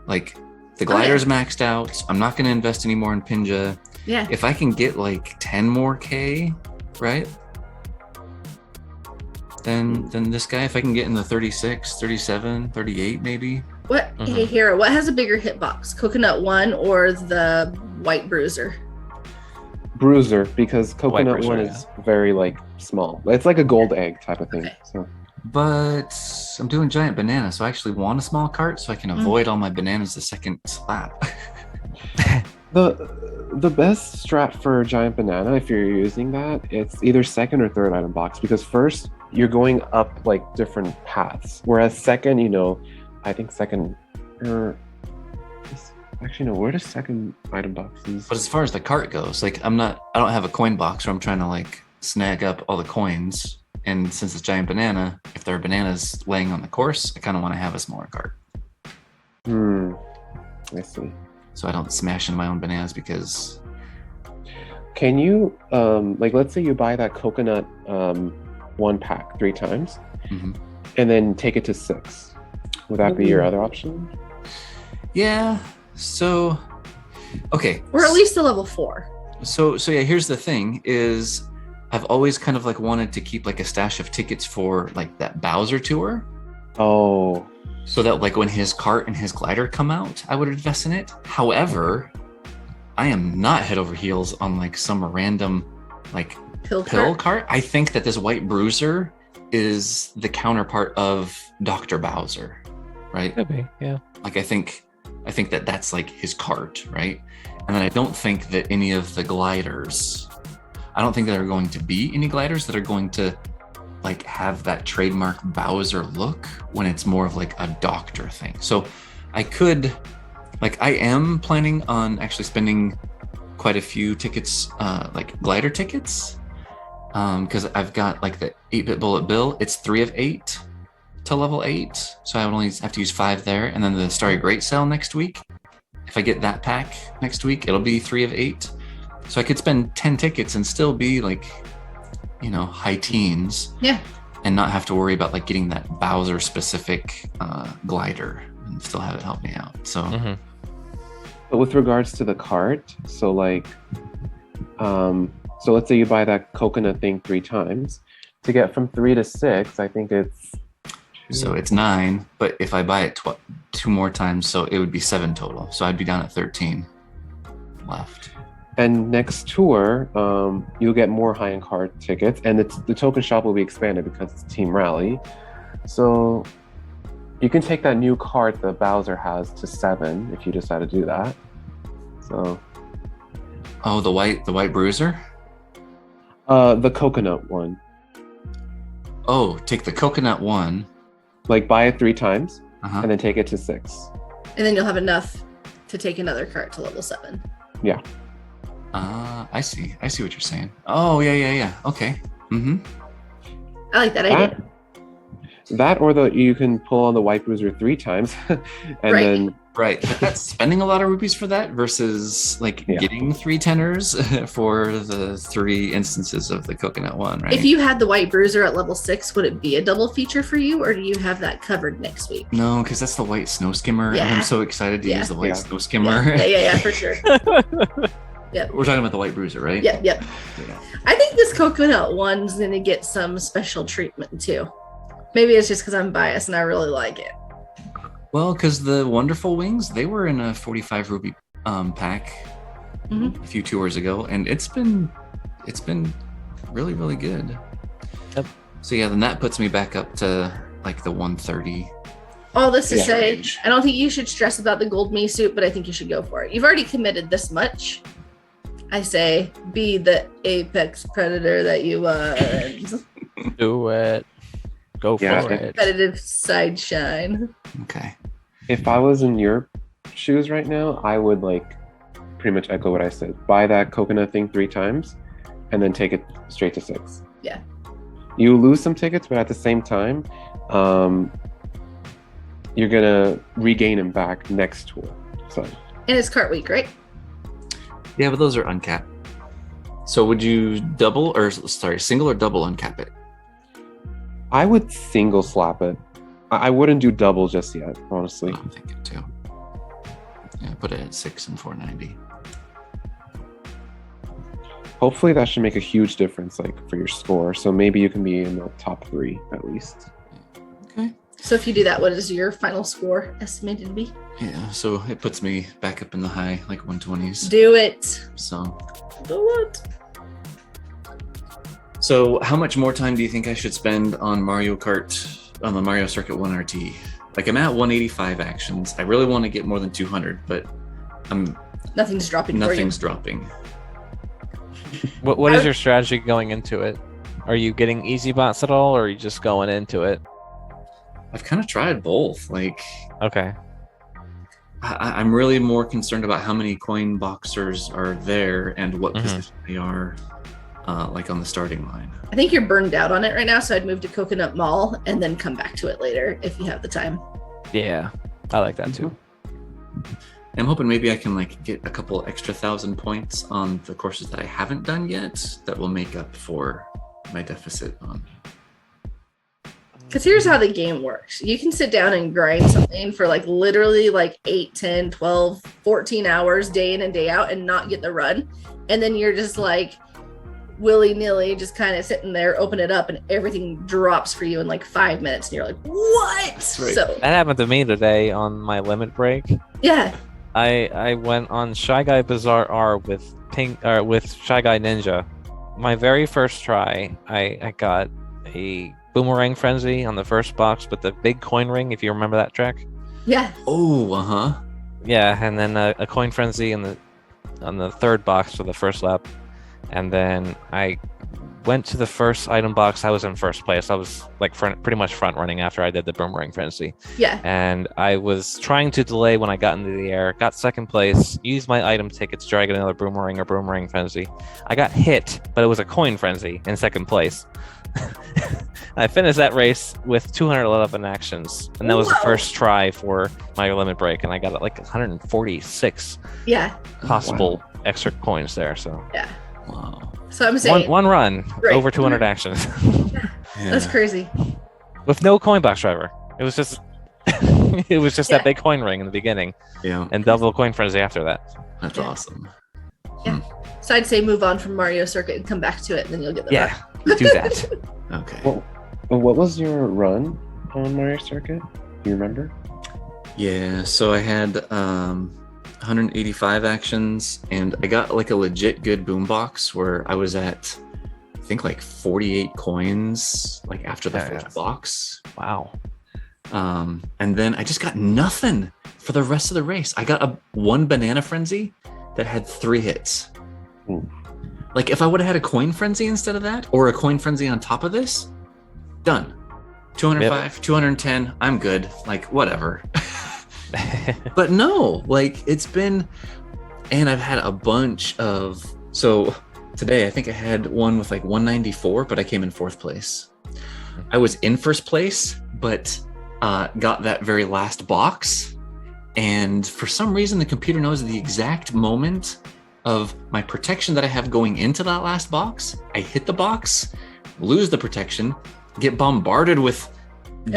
like the glider's maxed out. I'm not going to invest any more in Pinja. Yeah. If I can get like 10 more K, right? Then this guy, if I can get in the 36, 37, 38 maybe. What? Hey, Hero, what has a bigger hitbox? Coconut 1 or the White Bruiser? Bruiser, because coconut Bruiser, one yeah. is very like small. It's like a gold egg type of thing. Okay. So But I'm doing Giant Banana, so I actually want a small cart so I can avoid all my bananas the second lap. the best strat for giant banana, if you're using that, it's either second or third item box, because first you're going up like different paths, whereas second, I think second actually no, where does second item boxes? But as far as the cart goes, like I don't have a coin box where I'm trying to like snag up all the coins. And since it's Giant Banana, if there are bananas laying on the course, I kind of want to have a smaller cart. I see. So I don't smash into my own bananas because Can you like, let's say you buy that coconut 1 pack 3 times Mhm. and then take it to 6. Would that be your other option? yeah. So okay. Or at least a level 4. So yeah, here's the thing is I've always kind of like wanted to keep like a stash of tickets for like that Bowser tour. Oh, So that like when his cart and his glider come out, I would invest in it. However, I am not head over heels on like some random like Pill pill cart. cart. I think that this White Bruiser is the counterpart of Dr. Bowser, right? Could be, yeah. Like I think that that's like his cart, right? And then I don't think that any of the gliders, I don't think there are going to be any gliders that are going to like have that trademark Bowser look when it's more of like a doctor thing. So I could, like I am planning on actually spending quite a few tickets, like glider tickets, because I've got like the 8-bit bullet bill. It's 3 of 8 to level 8, so I would only have to use 5 there. And then the Starry Great sale next week, if I get that pack next week, it'll be 3 of 8. So I could spend 10 tickets and still be like, high teens. Yeah. And not have to worry about like getting that Bowser specific glider and still have it help me out. So but with regards to the cart, so like, so let's say you buy that coconut thing 3 times. To get from 3 to 6, I think it's. So it's 9, but if I buy it 2 more times, so it would be 7 total. So I'd be down at 13 left. And next tour, you'll get more high-end card tickets, and the token shop will be expanded because it's Team Rally. So you can take that new card that Bowser has to 7 if you decide to do that. So. Oh, the white Bruiser? The coconut one. Oh, take the coconut one. Like buy it 3 times, Uh-huh. and then take it to 6. And then you'll have enough to take another cart to level 7. Yeah. I see what you're saying. Oh, yeah. Okay. Mm-hmm. I like that idea. That or you can pull on the white bruiser 3 times, and Right. then Right, but that's spending a lot of rupees for that versus like Yeah. getting 3 tenors for the 3 instances of the coconut one, right? If you had the white bruiser at level 6, would it be a double feature for you, or do you have that covered next week? No, because that's the white snow skimmer. Yeah. And I'm so excited to Yeah. use the white Yeah. snow skimmer. Yeah, for sure. We're talking about the white bruiser, right? Yep. Yeah. I think this coconut one's gonna get some special treatment too. Maybe it's just because I'm biased and I really like it. Well, because the wonderful wings, they were in a 45 rupee pack Mhm. a few tours ago, and it's been really, really good. Yep. So yeah, then that puts me back up to like the 130. All this to Yeah. say, Range. I don't think you should stress about the gold me suit, but I think you should go for it. You've already committed this much. I say, be the apex predator that you want. Do it. Go for Yeah, it. Competitive side shine. Okay. if I was in your shoes right now, I would like pretty much echo what I said. Buy that coconut thing 3 times, and then take it straight to 6. Yeah. You lose some tickets, but at the same time, you're gonna regain them back next tour. So And it's cart week, right? Yeah, but those are uncapped. So would you single or double uncap it? I would single slap it. I wouldn't do double just yet, honestly. I'm thinking too. Yeah, put it at 6 and 490. Hopefully that should make a huge difference, like for your score. So maybe you can be in the top 3 at least. Okay. So if you do that, what is your final score estimated to be? Yeah, so it puts me back up in the high, like 120s. Do it. So Do it. So how much more time do you think I should spend on Mario Kart, on the Mario Circuit 1 RT? Like I'm at 185 actions. I really want to get more than 200, but Nothing's dropping nothing's dropping. What is your strategy going into it? Are you getting easy bots at all, or are you just going into it? I've kind of tried both. Like Okay. I'm really more concerned about how many coin boxers are there and what position they are, like on the starting line. I think you're burned out on it right now, so I'd move to Coconut Mall and then come back to it later if you have the time. Yeah, I like that too. I'm hoping maybe I can like get a couple extra 1,000 points on the courses that I haven't done yet that will make up for my deficit on. Because here's how the game works. You can sit down and grind something for like literally like 8, 10, 12, 14 hours day in and day out and not get the run. And then you're just like willy-nilly just kind of sitting there, open it up, and everything drops for you in like 5 minutes. And you're like, what? right. So That happened to me today on my limit break. yeah. I went on Shy Guy Bazaar R with Shy Guy Ninja. My very first try, I got a Boomerang Frenzy on the first box with the big coin ring, if you remember that track. Yeah. Oh, uh-huh. Yeah, and then a coin frenzy on the third box for the first lap, and then I went to the first item box. I was in first place. I was like pretty much front running after I did the boomerang frenzy, Yeah. and I was trying to delay when I got into the air. Got second place. Used my item tickets to try to get another boomerang or boomerang frenzy. I got hit, but it was a coin frenzy in second place. I finished that race with 211 actions, and that was the Whoa. first try for my limit break, and I got like 146 Yeah. possible extra coins there. So Yeah. Wow. So I'm saying one run, Right. over 200 actions that's crazy. with no coin box driver. It was just it was just Yeah. that big coin ring in the beginning Yeah, and double coin frenzy after that. that's Yeah. awesome. So I'd say move on from Mario Circuit and come back to it, and then you'll get the Yeah, do that. Okay. Well, what was your run on Mario Circuit? Do you remember? Yeah, so I had 185 actions, and I got like a legit good boombox where I was at, I think like 48 coins, like after the first Yes. box. Wow. And then I just got nothing for the rest of the race. I got one banana frenzy that had 3 hits. Ooh. Like if I would have had a coin frenzy instead of that, or a coin frenzy on top of this, done. 205, 210, I'm good. Like whatever. But no, like it's been, and I've had a bunch of, so today I think I had one with like 194, but I came in 4th place. I was in first place, but got that very last box. And for some reason, the computer knows the exact moment of my protection that I have going into that last box. I hit the box, lose the protection, get bombarded with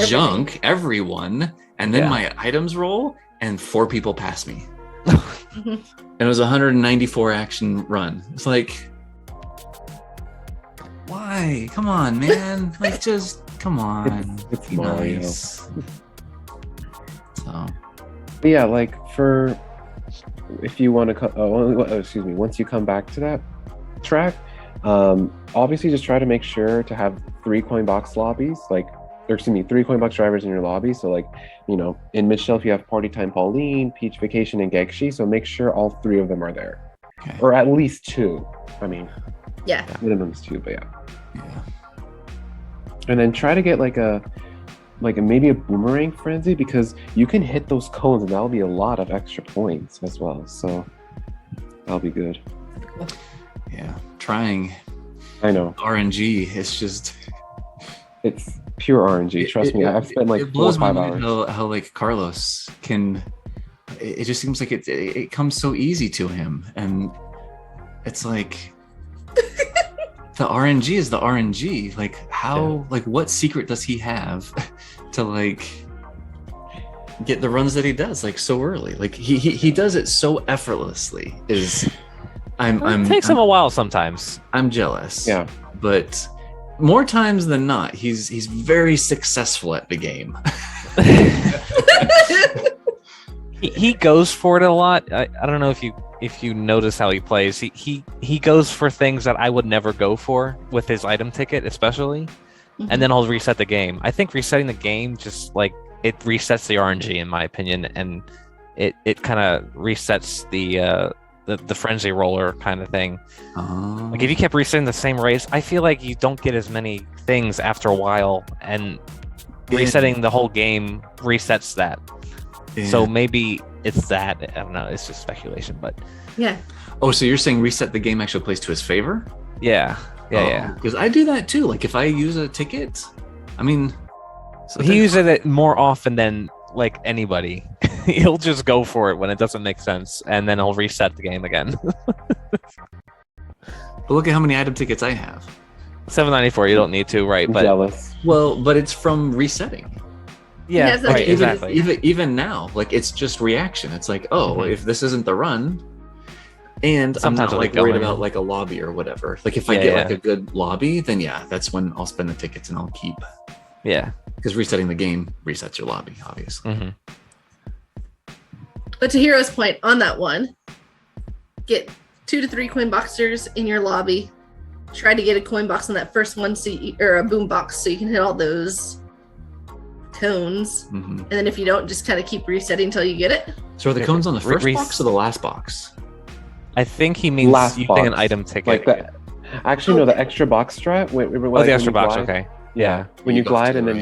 junk, everyone, and then my items roll, and 4 people pass me. And it was a 194 action run. It's like, why? Come on, man. Like, just come on. It's Be Mario. nice. So, But yeah, like for if you want to, once you come back to that track, obviously just try to make sure to have 3 coin box lobbies, 3 coin box drivers in your lobby. So like, in mid shelf you have Party Time Pauline, Peach Vacation, and Gekshi. So make sure all 3 of them are there, or at least 2. I mean, minimum is 2, but yeah. And then try to get maybe a boomerang frenzy, because you can hit those cones and that'll be a lot of extra points as well. So that'll be good. yeah, trying. I know. RNG, it's pure RNG. Trust me, I've spent like it 4 or blows my 5 mind hours. how like Carlos can. It just seems like it comes so easy to him, and it's like the RNG is the RNG. Like how, like what secret does he have to like get the runs that he does like so early? Like he does it so effortlessly. It takes him a while sometimes. I'm jealous. Yeah. But more times than not, he's very successful at the game. He goes for it a lot. I don't know if you notice how he plays. He goes for things that I would never go for with his item ticket, especially. And then I'll reset the game. I think resetting the game just like it resets the RNG in my opinion, and it kind of resets the frenzy roller kind of thing. Like if you kept resetting the same race, I feel like you don't get as many things after a while, and resetting the whole game resets that. Yeah. So maybe it's that. I don't know. It's just speculation, but yeah. Oh, so you're saying reset the game actually plays to his favor? Yeah. Yeah. Because I do that too. Like if I use a ticket, I mean, he uses it more often than like anybody. He'll just go for it when it doesn't make sense, and then he'll reset the game again. But look at how many item tickets I have. 794. You don't need to, right? I'm but jealous. Well, but it's from resetting. Yeah, right, exactly. Even now, like it's just reaction. It's like, if this isn't the run, and sometimes I'm not like worried about like a lobby or whatever. Like if I get like a good lobby, then that's when I'll spend the tickets and I'll keep. Yeah, because resetting the game resets your lobby, obviously. But to Hero's point on that one, get 2 to 3 coin boxers in your lobby. Try to get a coin box on that first one, or a boom box, so you can hit all those cones. And then if you don't, just kind of keep resetting until you get it. So are the cones on the first box or the last box? I think he means using an item ticket. Like that. Actually, no, the extra box strat. The extra box. Okay. Yeah, when you glide and then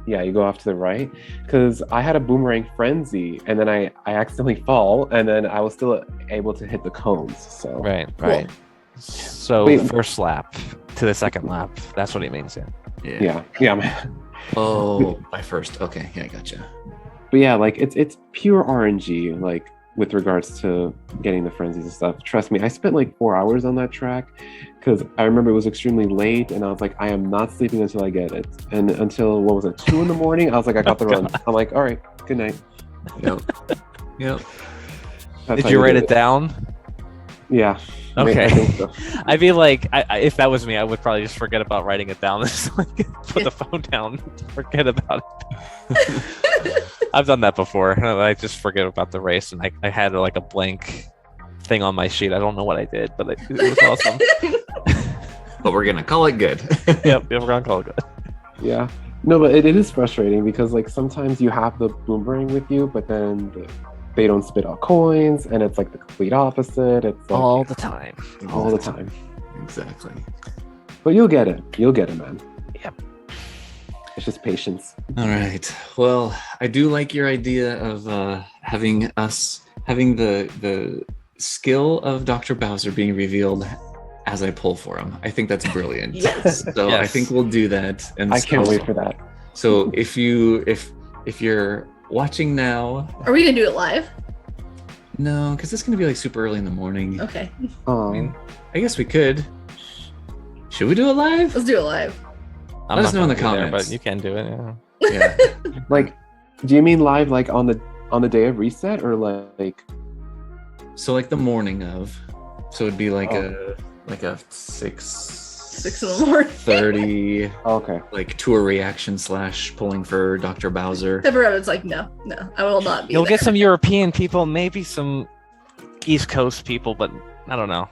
you go off to the right. Because I had a boomerang frenzy, and then I accidentally fall, and then I was still able to hit the cones. So right. So first lap to the second lap. That's what he means. Yeah, man. Oh, by first. Okay, yeah, I gotcha. But yeah, like it's pure RNG, like with regards to getting the frenzies and stuff. Trust me, I spent like 4 hours on that track because I remember it was extremely late, and I was like, I am not sleeping until I get it. And until 2 in the morning, I was like, I got the run. I'm like, all right, good night. Yep. Did you write it down? Yeah. Okay. I think so. I feel like if that was me, I would probably just forget about writing it down. Just like put the phone down, forget about it. I've done that before. I just forget about the race, and I had like a blank thing on my sheet. I don't know what I did, but it was awesome. But we're gonna call it good. Yep, we're gonna call it good. Yeah. No, but it is frustrating because like sometimes you have the boomerang with you, but then they don't spit out coins, and it's like the complete opposite. It's like, all the time. All the time. Exactly. But you'll get it. You'll get it, man. Yep. It's just patience. All right. Well, I do like your idea of having the skill of Dr. Bowser being revealed as I pull for them. I think that's brilliant. Yes. So I Yes. think we'll do that. And I can't wait for that. So if you're watching now, Are we gonna do it live? no, because it's gonna be like super early in the morning. Okay, I mean, I guess we could. Should we do it live? let's do it live. I'm Let not us know in gonna the be there, comments. but you can do it. Yeah. Yeah. like, do you mean live like on the day of reset or like? So like the morning of. So it'd be like Oh. a 6 in the morning. 30 Okay. like tour reaction / pulling for Dr. Bowser. PepperRabbit's like, no, I will not be. You'll there. get some European people, maybe some East Coast people, but I don't know.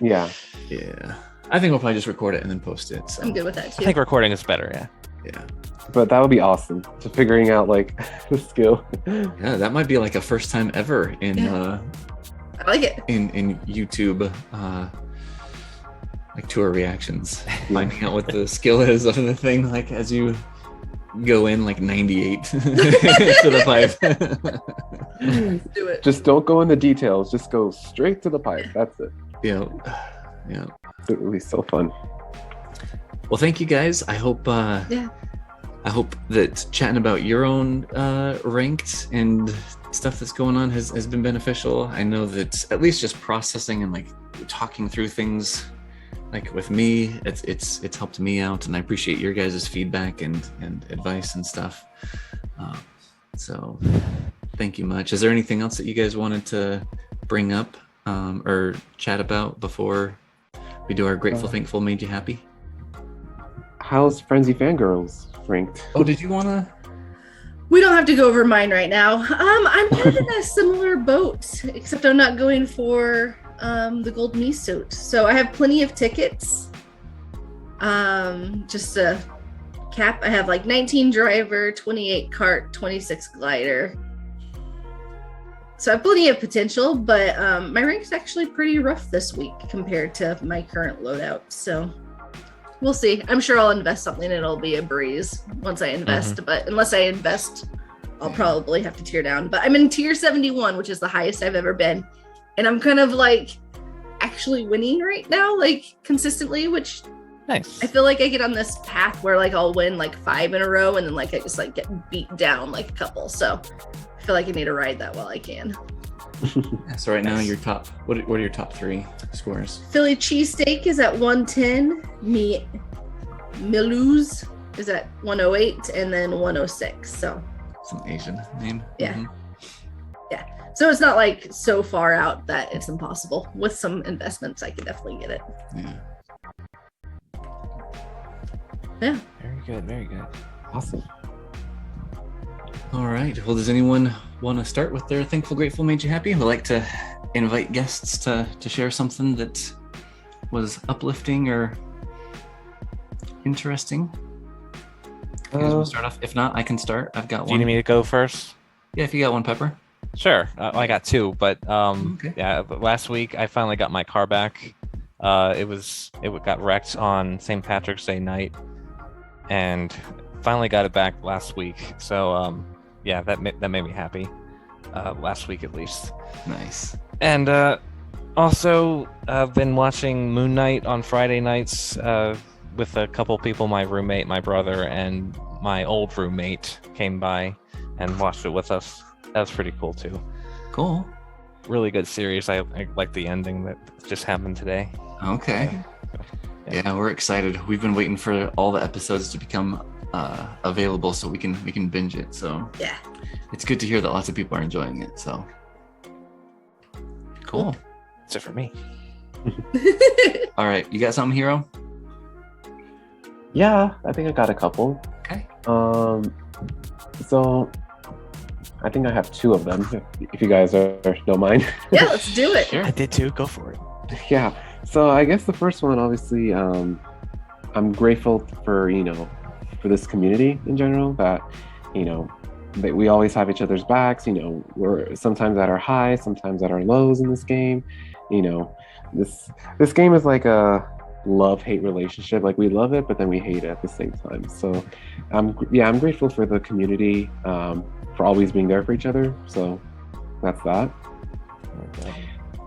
Yeah. Yeah. I think we'll probably just record it and then post it. So I'm good with that I too. think recording is better. Yeah. yeah. But that would be awesome to figuring out like the skill. Yeah, that might be like a first time ever in Yeah. I like it. in YouTube like tour reactions. Finding out what the skill is of the thing, like as you go in like 98 to the pipe. Let's do it. Just don't go in the details. Just go straight to the pipe. That's it. Yeah. It would be so fun. Well, thank you guys. I hope Yeah. I hope that chatting about your own ranked and stuff that's going on has been beneficial. I know that at least just processing and like talking through things like with me, it's helped me out, and I appreciate your guys' feedback and advice and stuff. So thank you much. Is there anything else that you guys wanted to bring up or chat about before we do our grateful, thankful, made you happy? How's Frenzy Fangirls ranked? Oh, did you want to? We don't have to go over mine right now. I'm kind of in a similar boat, except I'm not going for the gold miso. So I have plenty of tickets. Just a cap. I have like 19 driver, 28 cart, 26 glider. So I have plenty of potential, but my rank's actually pretty rough this week compared to my current loadout. So we'll see. I'm sure I'll invest something and it'll be a breeze once I invest. But unless I invest, I'll probably have to tear down. But I'm in tier 71, which is the highest I've ever been. And I'm kind of like actually winning right now, like consistently, which Nice. I feel like I get on this path where like I'll win like 5 in a row and then like I just like get beat down like a couple. So I feel like I need to ride that while I can. Yeah, so right now your top, what are your top 3 scores? Philly cheesesteak is at 110. Milouz is at 108 and then 106. So Some Asian name. Yeah. Mhm. so it's not like so far out that it's impossible. With some investments, I could definitely get it. Yeah. Yeah. Very good. Very good. Awesome. All right. Well, does anyone want to start with their thankful, grateful, made you happy? We'd like to invite guests to share something that was uplifting or interesting. You guys want to start off? If not, I can start. I've got Do you one. need me to go first? Yeah, if you got one, Pepper. Sure. I got 2, but Okay. yeah, last week I finally got my car back. It got wrecked on St. Patrick's Day night, and finally got it back last week. So yeah, that made me happy. Last week at least. Nice. And also, I've been watching Moon Knight on Friday nights with a couple people. My roommate, my brother, and my old roommate came by and watched it with us. That was pretty cool too. Cool. Really good series. I like the ending that just happened today. Okay. Yeah, we're excited. We've been waiting for all the episodes to become available so we can binge it. So Yeah. it's good to hear that lots of people are enjoying it. So cool. That's it for me. All right, you got something, Hero? Yeah, I think I got a couple. Okay. So I think I have 2 of them, if you guys don't mind. Yeah, let's do it. Sure. I did too. Go for it. Yeah. So I guess the first one, obviously, I'm grateful for, for this community in general, that, that we always have each other's backs. We're sometimes at our highs, sometimes at our lows in this game. This game is like a love-hate relationship. Like, we love it, but then we hate it at the same time. So I'm grateful for the community, for always being there for each other. So that's that.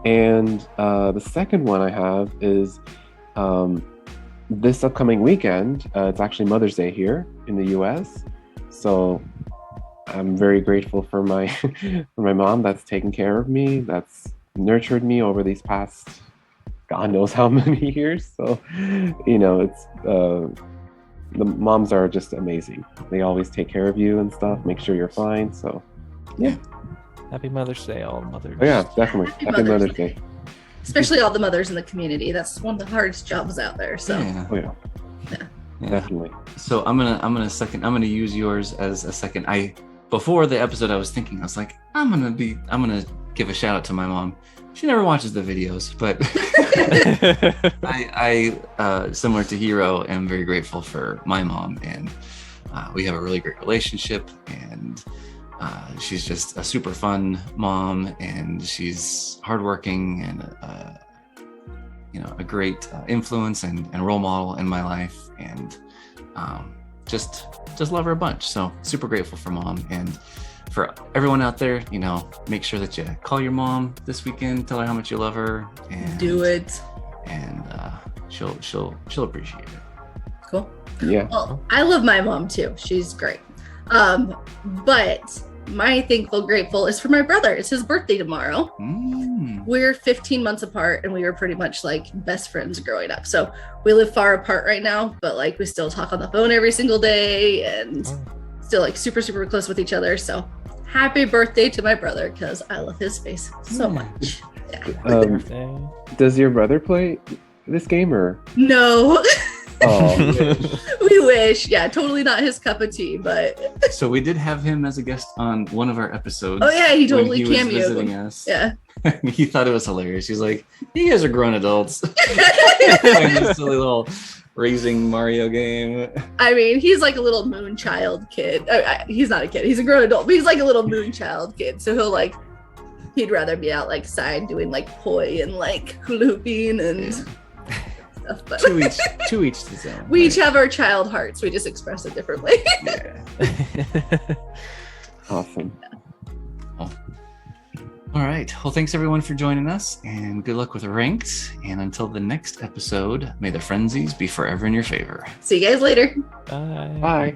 And the second one I have is this upcoming weekend. It's actually Mother's Day here in the US. So I'm very grateful for my for my mom that's taken care of me, that's nurtured me over these past God knows how many years. So, it's the moms are just amazing. They always take care of you and stuff, make sure you're fine. So, yeah. Happy Mother's Day, all mothers. Oh, yeah, definitely. Happy Mother's Day. Especially all the mothers in the community. That's one of the hardest jobs out there. So Yeah. Oh, yeah. Yeah. Definitely. So I'm gonna use yours as a second. Before the episode I was thinking, I was like, I'm gonna give a shout out to my mom. She never watches the videos, but I similar to Hero, am very grateful for my mom, and we have a really great relationship, and she's just a super fun mom, and she's hardworking and a great influence and role model in my life, and just love her a bunch. So super grateful for mom. And for everyone out there, make sure that you call your mom this weekend, tell her how much you love her, and do it. And she'll appreciate it. Cool. Yeah. Well, I love my mom too. She's great. But my thankful grateful is for my brother. It's his birthday tomorrow. We're 15 months apart, and we were pretty much like best friends growing up. So we live far apart right now, but like we still talk on the phone every single day, and still like super, super close with each other. So happy birthday to my brother, because I love his face so much. Yeah. Does your brother play this game or? No. Oh, we wish. Yeah, totally not his cup of tea, but. So we did have him as a guest on one of our episodes. Oh yeah, he totally when he was cameoed. visiting us. Yeah. He thought it was hilarious. He's like, "You guys are grown adults playing this silly little raising Mario game." I mean, he's like a little moonchild kid. He's not a kid. He's a grown adult, but he's like a little moonchild kid. So he'd rather be out like side doing like poi and like looping and stuff. But to each his own. We each have our child hearts. We just express it differently. Yeah. awesome. All right. Well, thanks everyone for joining us, and good luck with ranked. And until the next episode, may the frenzies be forever in your favor. See you guys later. Bye. Bye.